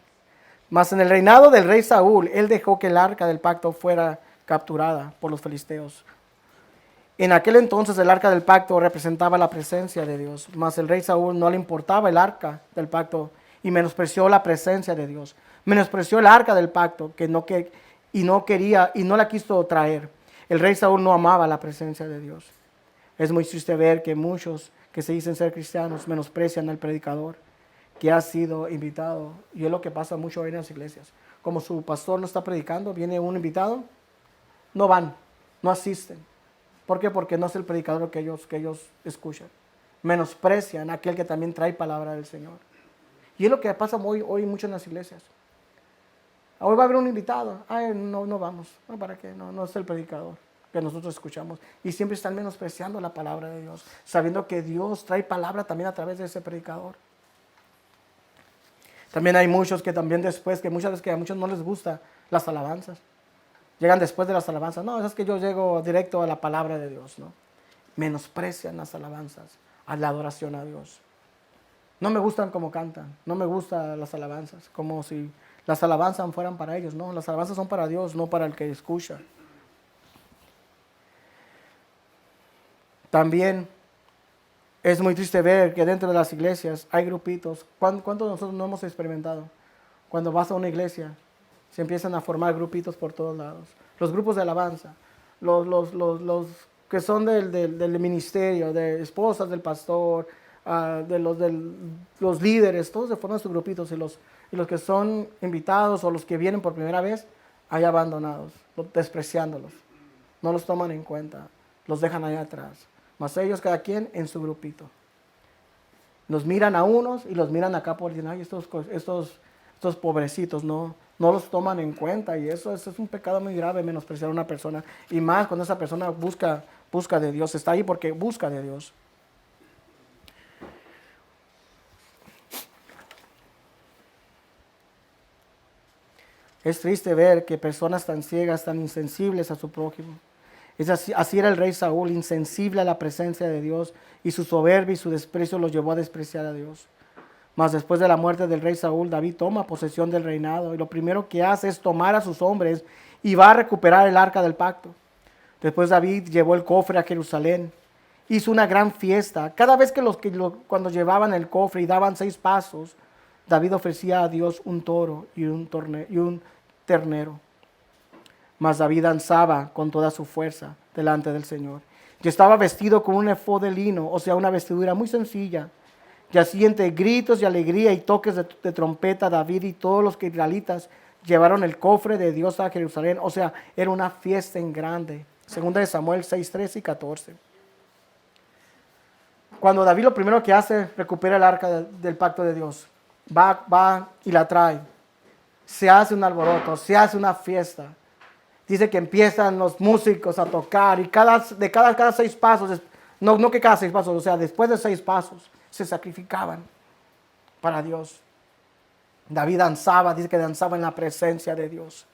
Mas en el reinado del rey Saúl, él dejó que el arca del pacto fuera capturada por los filisteos. En aquel entonces el arca del pacto representaba la presencia de Dios, mas el rey Saúl no le importaba el arca del pacto y menospreció la presencia de Dios. Menospreció el arca del pacto y no la quiso traer. El rey Saúl no amaba la presencia de Dios. Es muy triste ver que muchos que se dicen ser cristianos menosprecian al predicador que ha sido invitado, y es lo que pasa mucho hoy en las iglesias. Como su pastor no está predicando, viene un invitado, no van, no asisten. ¿Por qué? Porque no es el predicador que ellos escuchan. Menosprecian a aquel que también trae palabra del Señor. Y es lo que pasa hoy mucho en las iglesias. Hoy va a haber un invitado, no vamos, no, ¿para qué? No es el predicador que nosotros escuchamos. Y siempre están menospreciando la palabra de Dios, sabiendo que Dios trae palabra también a través de ese predicador. También hay muchos que también después, que muchas veces que a muchos no les gusta las alabanzas. Llegan después de las alabanzas. No, es que yo llego directo a la palabra de Dios, ¿no? Menosprecian las alabanzas, a la adoración a Dios. No me gustan como cantan, no me gustan las alabanzas, como si las alabanzas fueran para ellos. No, las alabanzas son para Dios, no para el que escucha. También es muy triste ver que dentro de las iglesias hay grupitos. ¿Cuántos de nosotros no hemos experimentado? Cuando vas a una iglesia, se empiezan a formar grupitos por todos lados. Los grupos de alabanza, los que son del ministerio, de esposas del pastor, de los líderes, todos se forman sus grupitos, y los que son invitados o los que vienen por primera vez, hay abandonados, despreciándolos. No los toman en cuenta, los dejan allá atrás. Mas ellos, cada quien en su grupito. Nos miran a unos y los miran acá por decir, ay, estos pobrecitos no los toman en cuenta. Y eso es un pecado muy grave, menospreciar a una persona. Y más cuando esa persona busca de Dios. Está ahí porque busca de Dios. Es triste ver que personas tan ciegas, tan insensibles a su prójimo. Así era el rey Saúl, insensible a la presencia de Dios, y su soberbia y su desprecio los llevó a despreciar a Dios. Mas después de la muerte del rey Saúl, David toma posesión del reinado, y lo primero que hace es tomar a sus hombres y va a recuperar el arca del pacto. Después David llevó el cofre a Jerusalén, hizo una gran fiesta. Cada vez cuando llevaban el cofre y daban 6 pasos, David ofrecía a Dios un toro y un ternero. Mas David danzaba con toda su fuerza delante del Señor. Y estaba vestido con un efod de lino, o sea, una vestidura muy sencilla. Y así entre gritos y alegría y toques de trompeta, David y todos los israelitas llevaron el cofre de Dios a Jerusalén. O sea, era una fiesta en grande. Segunda de Samuel 6, 13 y 14. Cuando David lo primero que hace, recupera el arca del pacto de Dios. Va y la trae. Se hace un alboroto, se hace una fiesta. Dice que empiezan los músicos a tocar y cada 6 pasos, no que cada 6 pasos, o sea, después de 6 pasos, se sacrificaban para Dios. David danzaba, dice que danzaba en la presencia de Dios.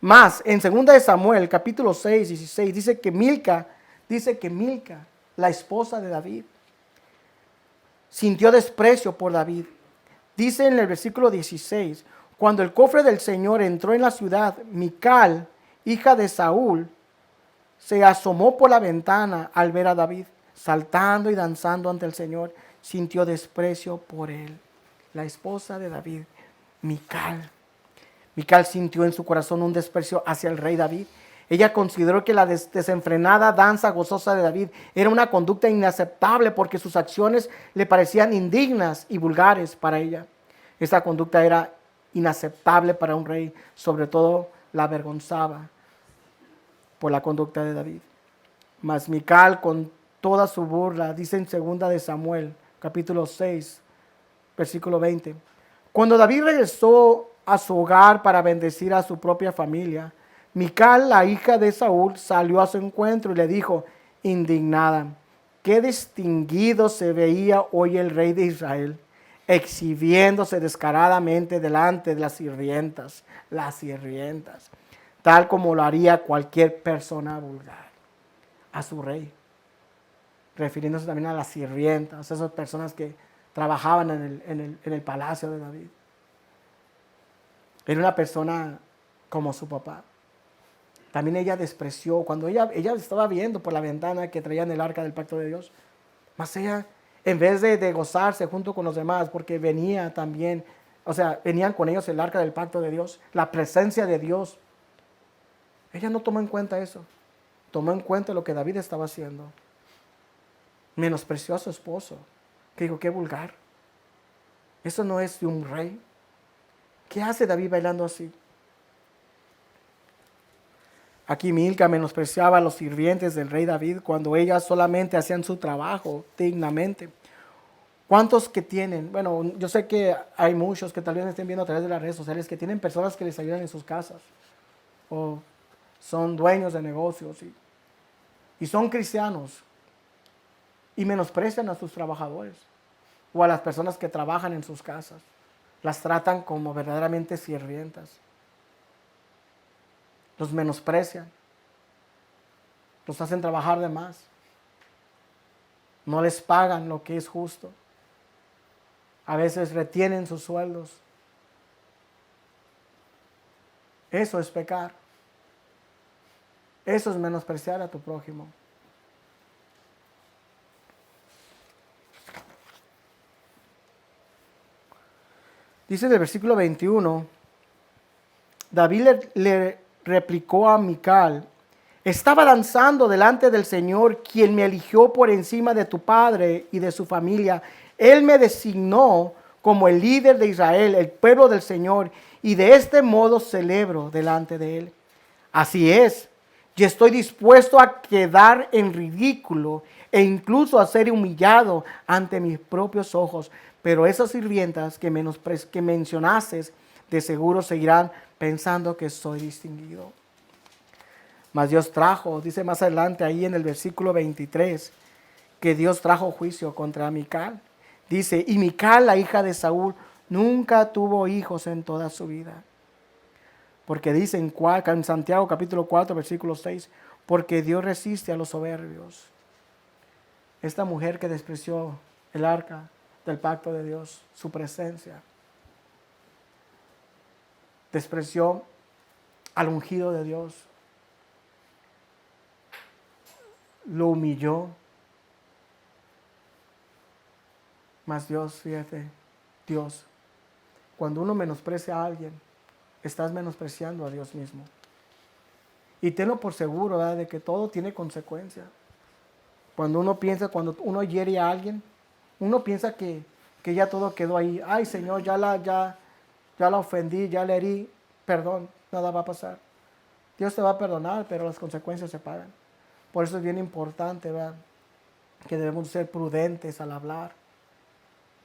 Más, en 2 de Samuel, capítulo 6, 16, dice que Milca, la esposa de David, sintió desprecio por David. Dice en el versículo 16, cuando el cofre del Señor entró en la ciudad, Mical, hija de Saúl, se asomó por la ventana al ver a David, saltando y danzando ante el Señor, sintió desprecio por él. La esposa de David, Mical. Mical sintió en su corazón un desprecio hacia el rey David. Ella consideró que la desenfrenada danza gozosa de David era una conducta inaceptable porque sus acciones le parecían indignas y vulgares para ella. Esa conducta era inaceptable para un rey, sobre todo la avergonzaba por la conducta de David. Mas Mical, con toda su burla, dice en 2 de Samuel, capítulo 6, versículo 20, cuando David regresó a su hogar para bendecir a su propia familia, Mical, la hija de Saúl, salió a su encuentro y le dijo, indignada, qué distinguido se veía hoy el rey de Israel, exhibiéndose descaradamente delante de las sirvientas, tal como lo haría cualquier persona vulgar, a su rey, refiriéndose también a las sirvientas, esas personas que trabajaban en el palacio de David. Era una persona como su papá. También ella despreció, cuando ella estaba viendo por la ventana que traían el arca del pacto de Dios, mas ella, en vez de gozarse junto con los demás, porque venía también, o sea, venían con ellos el arca del pacto de Dios, la presencia de Dios, ella no tomó en cuenta eso. Tomó en cuenta lo que David estaba haciendo. Menospreció a su esposo, que dijo, qué vulgar. Eso no es de un rey. ¿Qué hace David bailando así? Aquí Milca menospreciaba a los sirvientes del rey David cuando ellas solamente hacían su trabajo dignamente. ¿Cuántos que tienen? Bueno, yo sé que hay muchos que tal vez me estén viendo a través de las redes sociales que tienen personas que les ayudan en sus casas o son dueños de negocios y son cristianos y menosprecian a sus trabajadores o a las personas que trabajan en sus casas. Las tratan como verdaderamente sirvientas. Los menosprecian. Los hacen trabajar de más. No les pagan lo que es justo. A veces retienen sus sueldos. Eso es pecar. Eso es menospreciar a tu prójimo. Dice en el versículo 21, David le replicó a Mical, estaba danzando delante del Señor, quien me eligió por encima de tu padre y de su familia. Él me designó como el líder de Israel, el pueblo del Señor, y de este modo celebro delante de Él. Así es, yo estoy dispuesto a quedar en ridículo e incluso a ser humillado ante mis propios ojos. Pero esas sirvientas que mencionaste, de seguro seguirán pensando que soy distinguido. Mas Dios trajo, dice más adelante ahí en el versículo 23, que Dios trajo juicio contra Mical. Dice, y Mical, la hija de Saúl, nunca tuvo hijos en toda su vida. Porque dice en Santiago capítulo 4, versículo 6, porque Dios resiste a los soberbios. Esta mujer que despreció el arca del pacto de Dios, su presencia, despreció al ungido de Dios, lo humilló. Mas Dios, fíjate, Dios, cuando uno menosprecia a alguien, estás menospreciando a Dios mismo. Y tenlo por seguro, ¿verdad?, de que todo tiene consecuencia. Cuando uno hiere a alguien, uno piensa que ya todo quedó ahí. Ay, Señor, ya la ofendí, ya la herí. perdón, nada va a pasar. Dios te va a perdonar, pero las consecuencias se pagan. Por eso es bien importante, ¿verdad?, que debemos ser prudentes al hablar.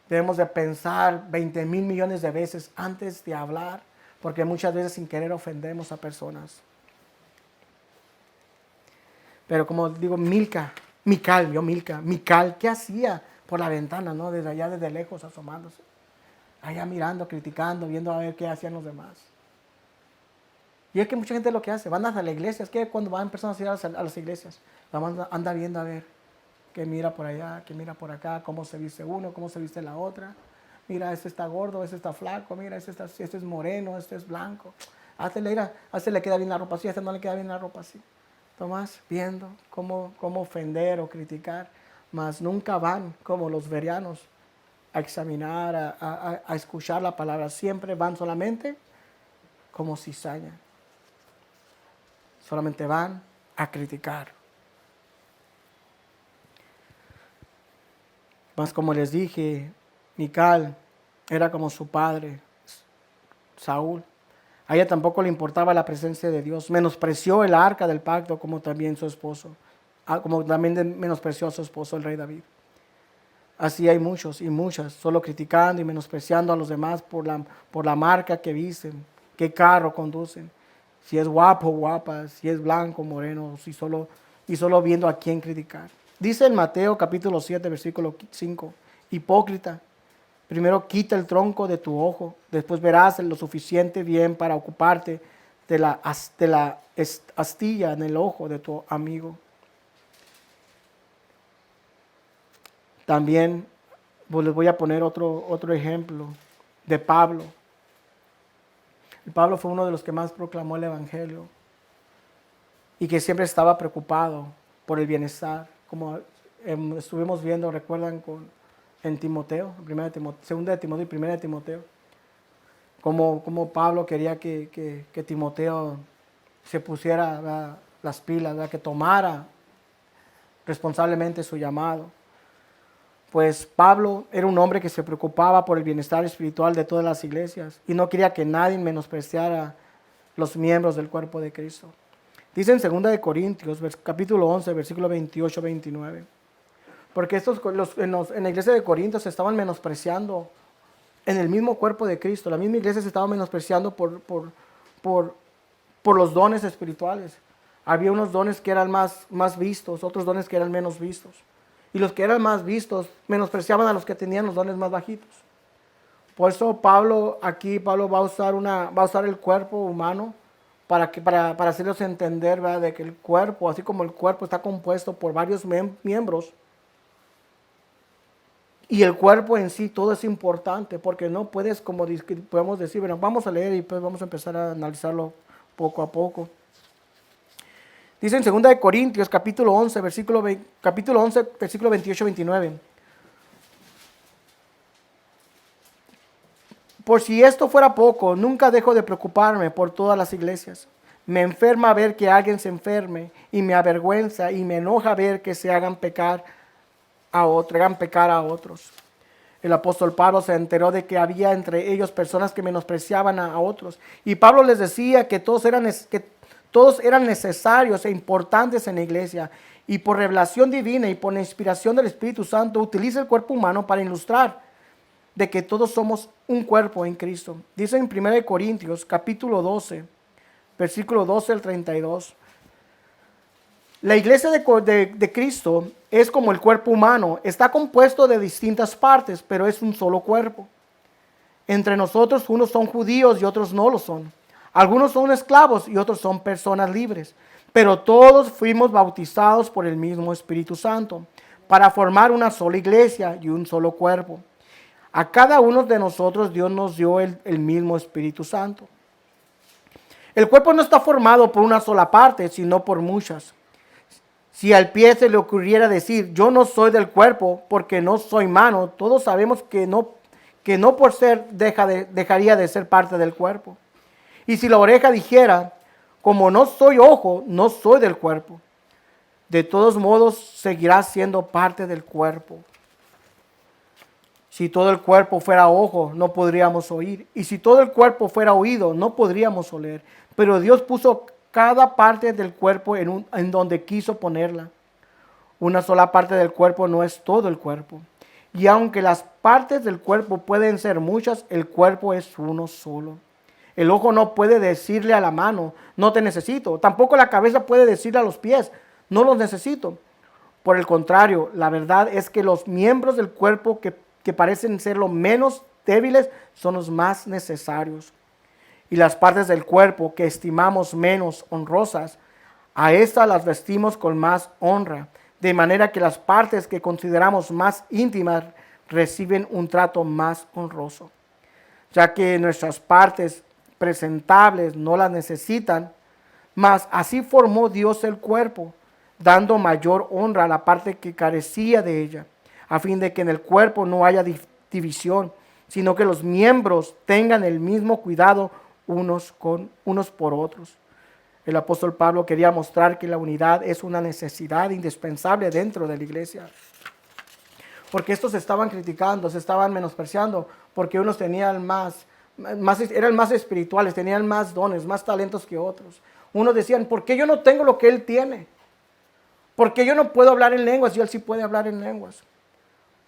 Debemos de pensar 20,000 millones de veces antes de hablar, porque muchas veces sin querer ofendemos a personas. Pero como digo, Mical, ¿qué hacía por la ventana, no? Desde allá, desde lejos, asomándose. Allá mirando, criticando, viendo a ver qué hacían los demás. Y es que mucha gente lo que hace, van a la iglesia, es que cuando van personas a ir a las iglesias, anda viendo a ver qué mira por allá, qué mira por acá, cómo se viste uno, cómo se viste la otra. Mira, este está gordo, este está flaco, mira, este es moreno, este es blanco. A este le queda bien la ropa así, a este no le queda bien la ropa así. Tomás, viendo cómo ofender o criticar, mas nunca van como los bereanos a examinar, a escuchar la palabra. Siempre van solamente como cizaña. Solamente van a criticar. Mas como les dije, Mical era como su padre, Saúl. A ella tampoco le importaba la presencia de Dios. Menospreció el arca del pacto como también su esposo. Como también menospreció a su esposo, el rey David. Así hay muchos y muchas, solo criticando y menospreciando a los demás por la marca que visten, qué carro conducen, si es guapo o guapa, si es blanco o moreno, y solo viendo a quién criticar. Dice en Mateo capítulo 7, versículo 5, hipócrita, primero quita el tronco de tu ojo, después verás lo suficiente bien para ocuparte de la astilla en el ojo de tu amigo. También pues, les voy a poner otro ejemplo de Pablo. Pablo fue uno de los que más proclamó el Evangelio y que siempre estaba preocupado por el bienestar, como estuvimos viendo, recuerdan, en Timoteo, 2 de Timoteo y 1 de Timoteo, como Pablo quería que Timoteo se pusiera las pilas, que tomara responsablemente su llamado. Pues Pablo era un hombre que se preocupaba por el bienestar espiritual de todas las iglesias y no quería que nadie menospreciara los miembros del cuerpo de Cristo. Dice en 2 de Corintios, capítulo 11, versículo 28-29. Porque en la iglesia de Corintios se estaban menospreciando en el mismo cuerpo de Cristo. La misma iglesia se estaba menospreciando por los dones espirituales. Había unos dones que eran más vistos, otros dones que eran menos vistos. Y los que eran más vistos menospreciaban a los que tenían los dones más bajitos. Por eso Pablo va a usar el cuerpo humano para hacerlos entender, ¿verdad?, de que el cuerpo, así como el cuerpo está compuesto por varios miembros, y el cuerpo en sí todo es importante, porque no puedes, como podemos decir, bueno, vamos a leer y pues vamos a empezar a analizarlo poco a poco. Dice en 2 de Corintios, capítulo 11, versículo 28-29. Por si esto fuera poco, nunca dejo de preocuparme por todas las iglesias. Me enferma ver que alguien se enferme y me avergüenza y me enoja ver que se hagan pecar a otros. El apóstol Pablo se enteró de que había entre ellos personas que menospreciaban a otros. Y Pablo les decía que todos eran necesarios e importantes en la iglesia, y por revelación divina y por la inspiración del Espíritu Santo utiliza el cuerpo humano para ilustrar de que todos somos un cuerpo en Cristo. Dice en 1 Corintios capítulo 12, versículo 12 al 32. La iglesia de Cristo es como el cuerpo humano, está compuesto de distintas partes, pero es un solo cuerpo. Entre nosotros unos son judíos y otros no lo son. Algunos son esclavos y otros son personas libres, pero todos fuimos bautizados por el mismo Espíritu Santo para formar una sola iglesia y un solo cuerpo. A cada uno de nosotros Dios nos dio el mismo Espíritu Santo. El cuerpo no está formado por una sola parte, sino por muchas. Si al pie se le ocurriera decir, yo no soy del cuerpo porque no soy mano, todos sabemos que no por ser dejaría de ser parte del cuerpo. Y si la oreja dijera, como no soy ojo, no soy del cuerpo, de todos modos seguirá siendo parte del cuerpo. Si todo el cuerpo fuera ojo, no podríamos oír. Y si todo el cuerpo fuera oído, no podríamos oler. Pero Dios puso cada parte del cuerpo en donde quiso ponerla. Una sola parte del cuerpo no es todo el cuerpo. Y aunque las partes del cuerpo pueden ser muchas, el cuerpo es uno solo. El ojo no puede decirle a la mano, no te necesito. Tampoco la cabeza puede decirle a los pies, no los necesito. Por el contrario, la verdad es que los miembros del cuerpo que parecen ser los menos débiles son los más necesarios. Y las partes del cuerpo que estimamos menos honrosas, a estas las vestimos con más honra, de manera que las partes que consideramos más íntimas reciben un trato más honroso. Ya que nuestras partes presentables no las necesitan, mas así formó Dios el cuerpo, dando mayor honra a la parte que carecía de ella, a fin de que en el cuerpo no haya división, sino que los miembros tengan el mismo cuidado unos por otros. El apóstol Pablo quería mostrar que la unidad es una necesidad indispensable dentro de la iglesia. Porque estos se estaban criticando, se estaban menospreciando, porque unos tenían eran más espirituales, tenían más dones, más talentos que otros. Unos decían, ¿por qué yo no tengo lo que él tiene? ¿Por qué yo no puedo hablar en lenguas y él sí puede hablar en lenguas?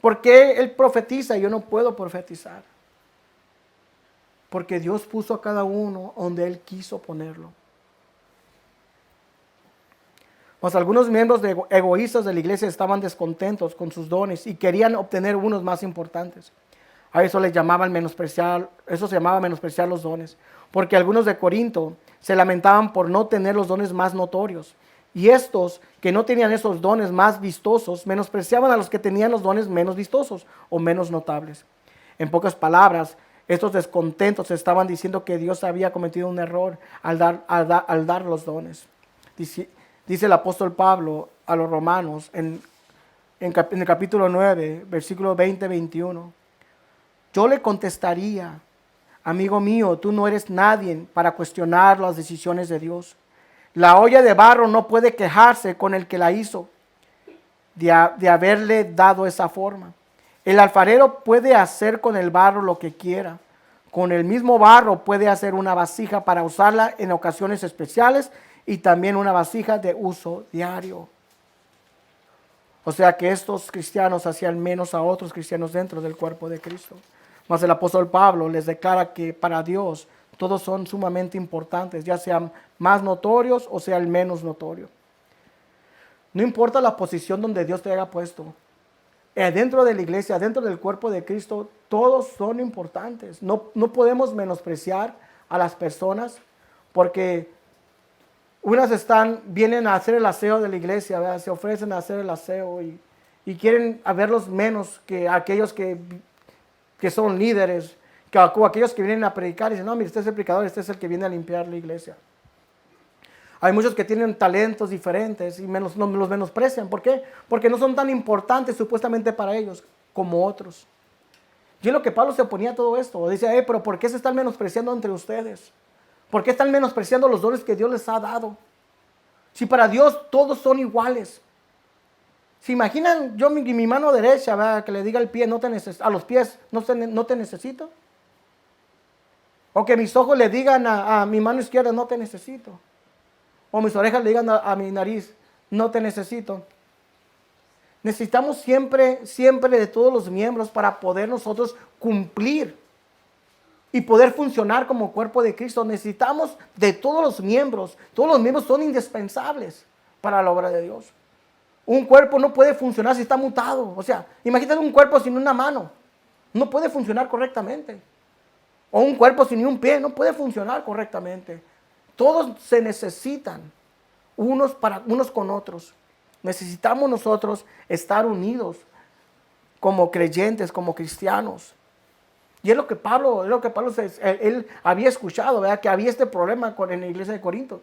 ¿Por qué él profetiza y yo no puedo profetizar? Porque Dios puso a cada uno donde él quiso ponerlo. Pues algunos miembros egoístas de la iglesia estaban descontentos con sus dones y querían obtener unos más importantes. A eso les llamaban menospreciar, eso se llamaba menospreciar los dones, porque algunos de Corinto se lamentaban por no tener los dones más notorios. Y estos que no tenían esos dones más vistosos, menospreciaban a los que tenían los dones menos vistosos o menos notables. En pocas palabras, estos descontentos estaban diciendo que Dios había cometido un error al dar los dones. Dice el apóstol Pablo a los romanos en el capítulo 9, versículo 20-21. Yo le contestaría, amigo mío, tú no eres nadie para cuestionar las decisiones de Dios. La olla de barro no puede quejarse con el que la hizo de haberle dado esa forma. El alfarero puede hacer con el barro lo que quiera. Con el mismo barro puede hacer una vasija para usarla en ocasiones especiales y también una vasija de uso diario. O sea que estos cristianos hacían menos a otros cristianos dentro del cuerpo de Cristo. Mas el apóstol Pablo les declara que para Dios todos son sumamente importantes, ya sean más notorios o sea el menos notorio. No importa la posición donde Dios te haya puesto. Dentro de la iglesia, dentro del cuerpo de Cristo, todos son importantes. No podemos menospreciar a las personas porque unas vienen a hacer el aseo de la iglesia, ¿verdad? Se ofrecen a hacer el aseo y quieren verlos menos que aquellos que son líderes, o aquellos que vienen a predicar y dicen, no, mire, este es el predicador, este es el que viene a limpiar la iglesia. Hay muchos que tienen talentos diferentes y los menosprecian. ¿Por qué? Porque no son tan importantes supuestamente para ellos como otros. Y es lo que Pablo se oponía a todo esto. Dice, pero ¿por qué se están menospreciando entre ustedes? ¿Por qué están menospreciando los dones que Dios les ha dado? Si para Dios todos son iguales. ¿Se imaginan yo mi mano derecha, ¿verdad? Que le diga al pie, a los pies, no te necesito? O que mis ojos le digan a mi mano izquierda, no te necesito. O mis orejas le digan a mi nariz, no te necesito. Necesitamos siempre de todos los miembros para poder nosotros cumplir y poder funcionar como cuerpo de Cristo. Necesitamos de todos los miembros. Todos los miembros son indispensables para la obra de Dios. Un cuerpo no puede funcionar si está mutado. O sea, imagínate un cuerpo sin una mano. No puede funcionar correctamente. O un cuerpo sin un pie no puede funcionar correctamente. Todos se necesitan unos con otros. Necesitamos nosotros estar unidos como creyentes, como cristianos. Y es lo que Pablo él había escuchado, ¿verdad? Que había este problema en la iglesia de Corinto.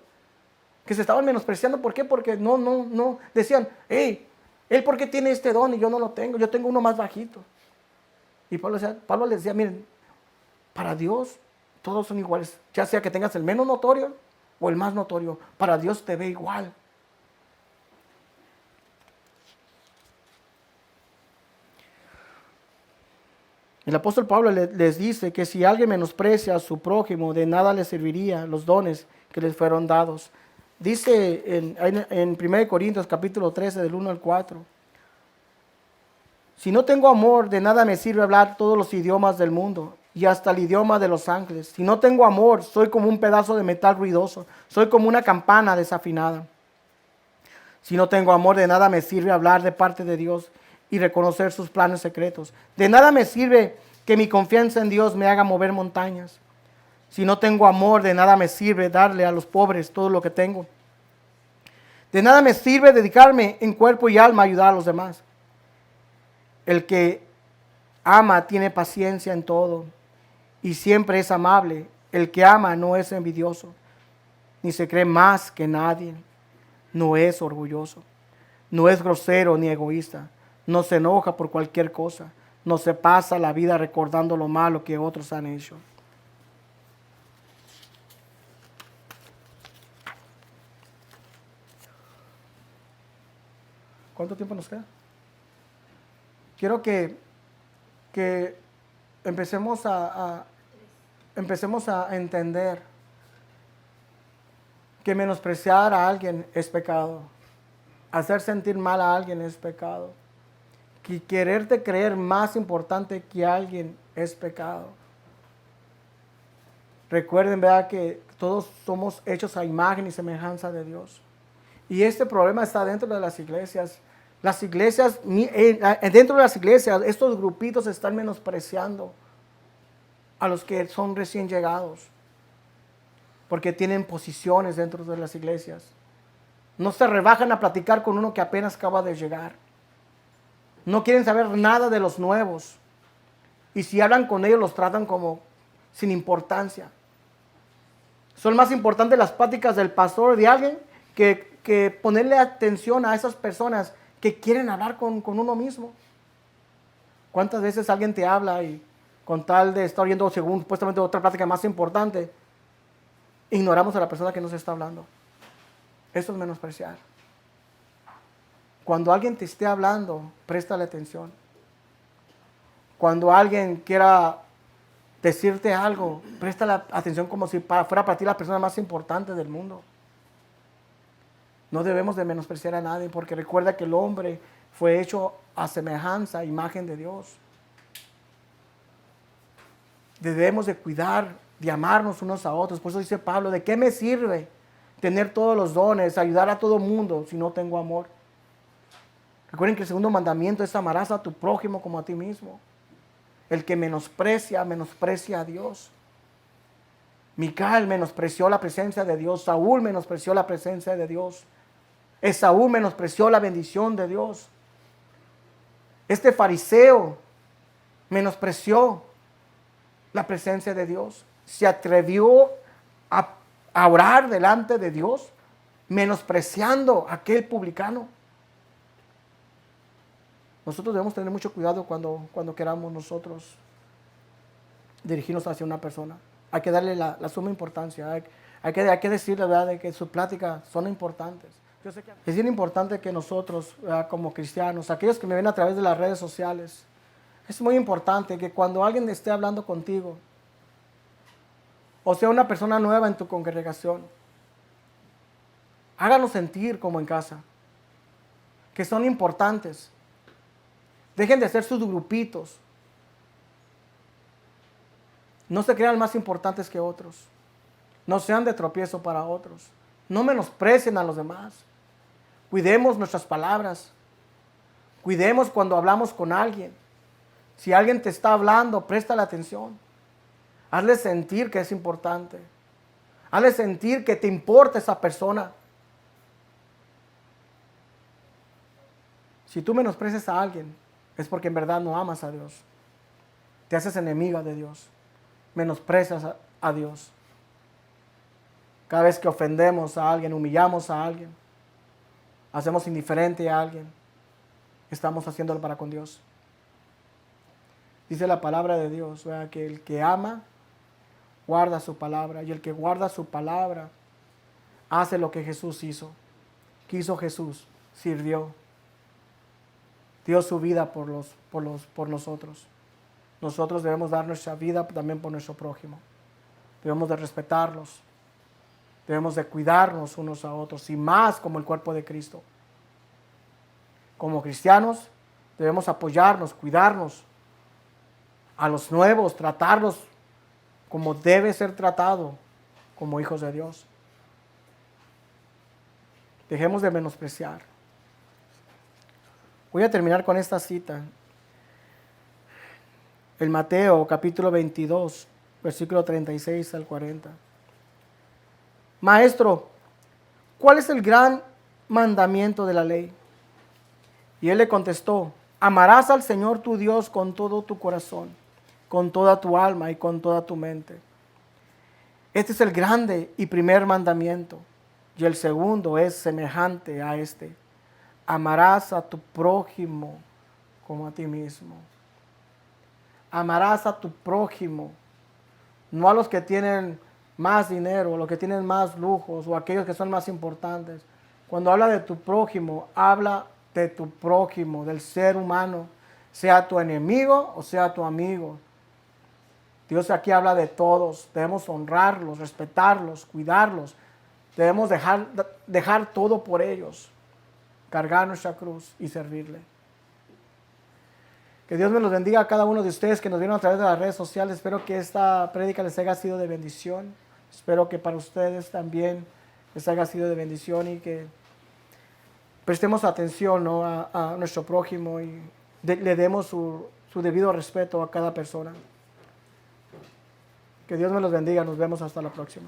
Que se estaban menospreciando. ¿Por qué? Porque no. Decían, hey, él ¿por qué tiene este don y yo no lo tengo? Yo tengo uno más bajito. Y Pablo les decía, miren, para Dios todos son iguales. Ya sea que tengas el menos notorio o el más notorio. Para Dios te ve igual. El apóstol Pablo les dice que si alguien menosprecia a su prójimo, de nada le serviría los dones que les fueron dados. Dice en 1 Corintios capítulo 13 del 1 al 4. Si no tengo amor, de nada me sirve hablar todos los idiomas del mundo y hasta el idioma de los ángeles. Si no tengo amor, soy como un pedazo de metal ruidoso, soy como una campana desafinada. Si no tengo amor, de nada me sirve hablar de parte de Dios y reconocer sus planes secretos. De nada me sirve que mi confianza en Dios me haga mover montañas. Si no tengo amor, de nada me sirve darle a los pobres todo lo que tengo. De nada me sirve dedicarme en cuerpo y alma a ayudar a los demás. El que ama tiene paciencia en todo y siempre es amable. El que ama no es envidioso, ni se cree más que nadie. No es orgulloso, no es grosero ni egoísta, no se enoja por cualquier cosa, no se pasa la vida recordando lo malo que otros han hecho. ¿Cuánto tiempo nos queda? Quiero que empecemos a entender que menospreciar a alguien es pecado. Hacer sentir mal a alguien es pecado. Que quererte creer más importante que alguien es pecado. Recuerden, ¿verdad?, que todos somos hechos a imagen y semejanza de Dios. Y este problema está dentro de las iglesias. Las iglesias, dentro de las iglesias, estos grupitos están menospreciando a los que son recién llegados, porque tienen posiciones dentro de las iglesias. No se rebajan a platicar con uno que apenas acaba de llegar. No quieren saber nada de los nuevos. Y si hablan con ellos, los tratan como sin importancia. Son más importantes las pláticas del pastor de alguien que ponerle atención a esas personas que quieren hablar con uno mismo. ¿Cuántas veces alguien te habla y con tal de estar oyendo según supuestamente otra plática más importante, ignoramos a la persona que nos está hablando? Eso es menospreciar. Cuando alguien te esté hablando, préstale atención. Cuando alguien quiera decirte algo, préstale atención como si fuera para ti la persona más importante del mundo. No debemos de menospreciar a nadie, porque recuerda que el hombre fue hecho a semejanza, imagen de Dios. Debemos de cuidar, de amarnos unos a otros. Por eso dice Pablo, ¿de qué me sirve tener todos los dones, ayudar a todo mundo si no tengo amor? Recuerden que el segundo mandamiento es: amarás a tu prójimo como a ti mismo. El que menosprecia, menosprecia a Dios. Mical menospreció la presencia de Dios. Saúl menospreció la presencia de Dios. Esaú menospreció la bendición de Dios. Este fariseo menospreció la presencia de Dios. Se atrevió a orar delante de Dios, menospreciando a aquel publicano. Nosotros debemos tener mucho cuidado cuando queramos nosotros dirigirnos hacia una persona. Hay que darle la suma importancia. Hay que decirle, ¿verdad?, de que sus pláticas son importantes. Yo sé que es bien importante que nosotros, como cristianos, aquellos que me ven a través de las redes sociales, es muy importante que cuando alguien esté hablando contigo, o sea una persona nueva en tu congregación, háganos sentir como en casa, que son importantes. Dejen de ser sus grupitos. No se crean más importantes que otros. No sean de tropiezo para otros. No menosprecien a los demás. Cuidemos nuestras palabras. Cuidemos cuando hablamos con alguien. Si alguien te está hablando, préstale atención. Hazle sentir que es importante. Hazle sentir que te importa esa persona. Si tú menosprecias a alguien, es porque en verdad no amas a Dios. Te haces enemiga de Dios. Menosprecias a Dios. Cada vez que ofendemos a alguien, humillamos a alguien, hacemos indiferente a alguien, estamos haciéndolo para con Dios. Dice la palabra de Dios, ¿verdad?, que el que ama, guarda su palabra. Y el que guarda su palabra, hace lo que Jesús hizo. ¿Qué hizo Jesús? Sirvió. Dio su vida por nosotros. nosotros debemos dar nuestra vida también por nuestro prójimo. Debemos de respetarlos. Debemos de cuidarnos unos a otros y más como el cuerpo de Cristo. Como cristianos debemos apoyarnos, cuidarnos. A los nuevos, tratarlos como debe ser tratado, como hijos de Dios. Dejemos de menospreciar. Voy a terminar con esta cita. El Mateo capítulo 22, versículo 36 al 40. Maestro, ¿cuál es el gran mandamiento de la ley? Y él le contestó, amarás al Señor tu Dios con todo tu corazón, con toda tu alma y con toda tu mente. Este es el grande y primer mandamiento. Y el segundo es semejante a este. Amarás a tu prójimo como a ti mismo. Amarás a tu prójimo, no a los que tienen más dinero, o los que tienen más lujos, o aquellos que son más importantes. Cuando habla de tu prójimo, habla de tu prójimo, del ser humano, sea tu enemigo o sea tu amigo. Dios aquí habla de todos, debemos honrarlos, respetarlos, cuidarlos, debemos dejar todo por ellos, cargar nuestra cruz y servirle. Que Dios me los bendiga a cada uno de ustedes que nos vieron a través de las redes sociales. Espero que esta prédica les haya sido de bendición. Espero que para ustedes también les haya sido de bendición y que prestemos atención, ¿no?, a nuestro prójimo y le demos su debido respeto a cada persona. Que Dios me los bendiga. Nos vemos hasta la próxima.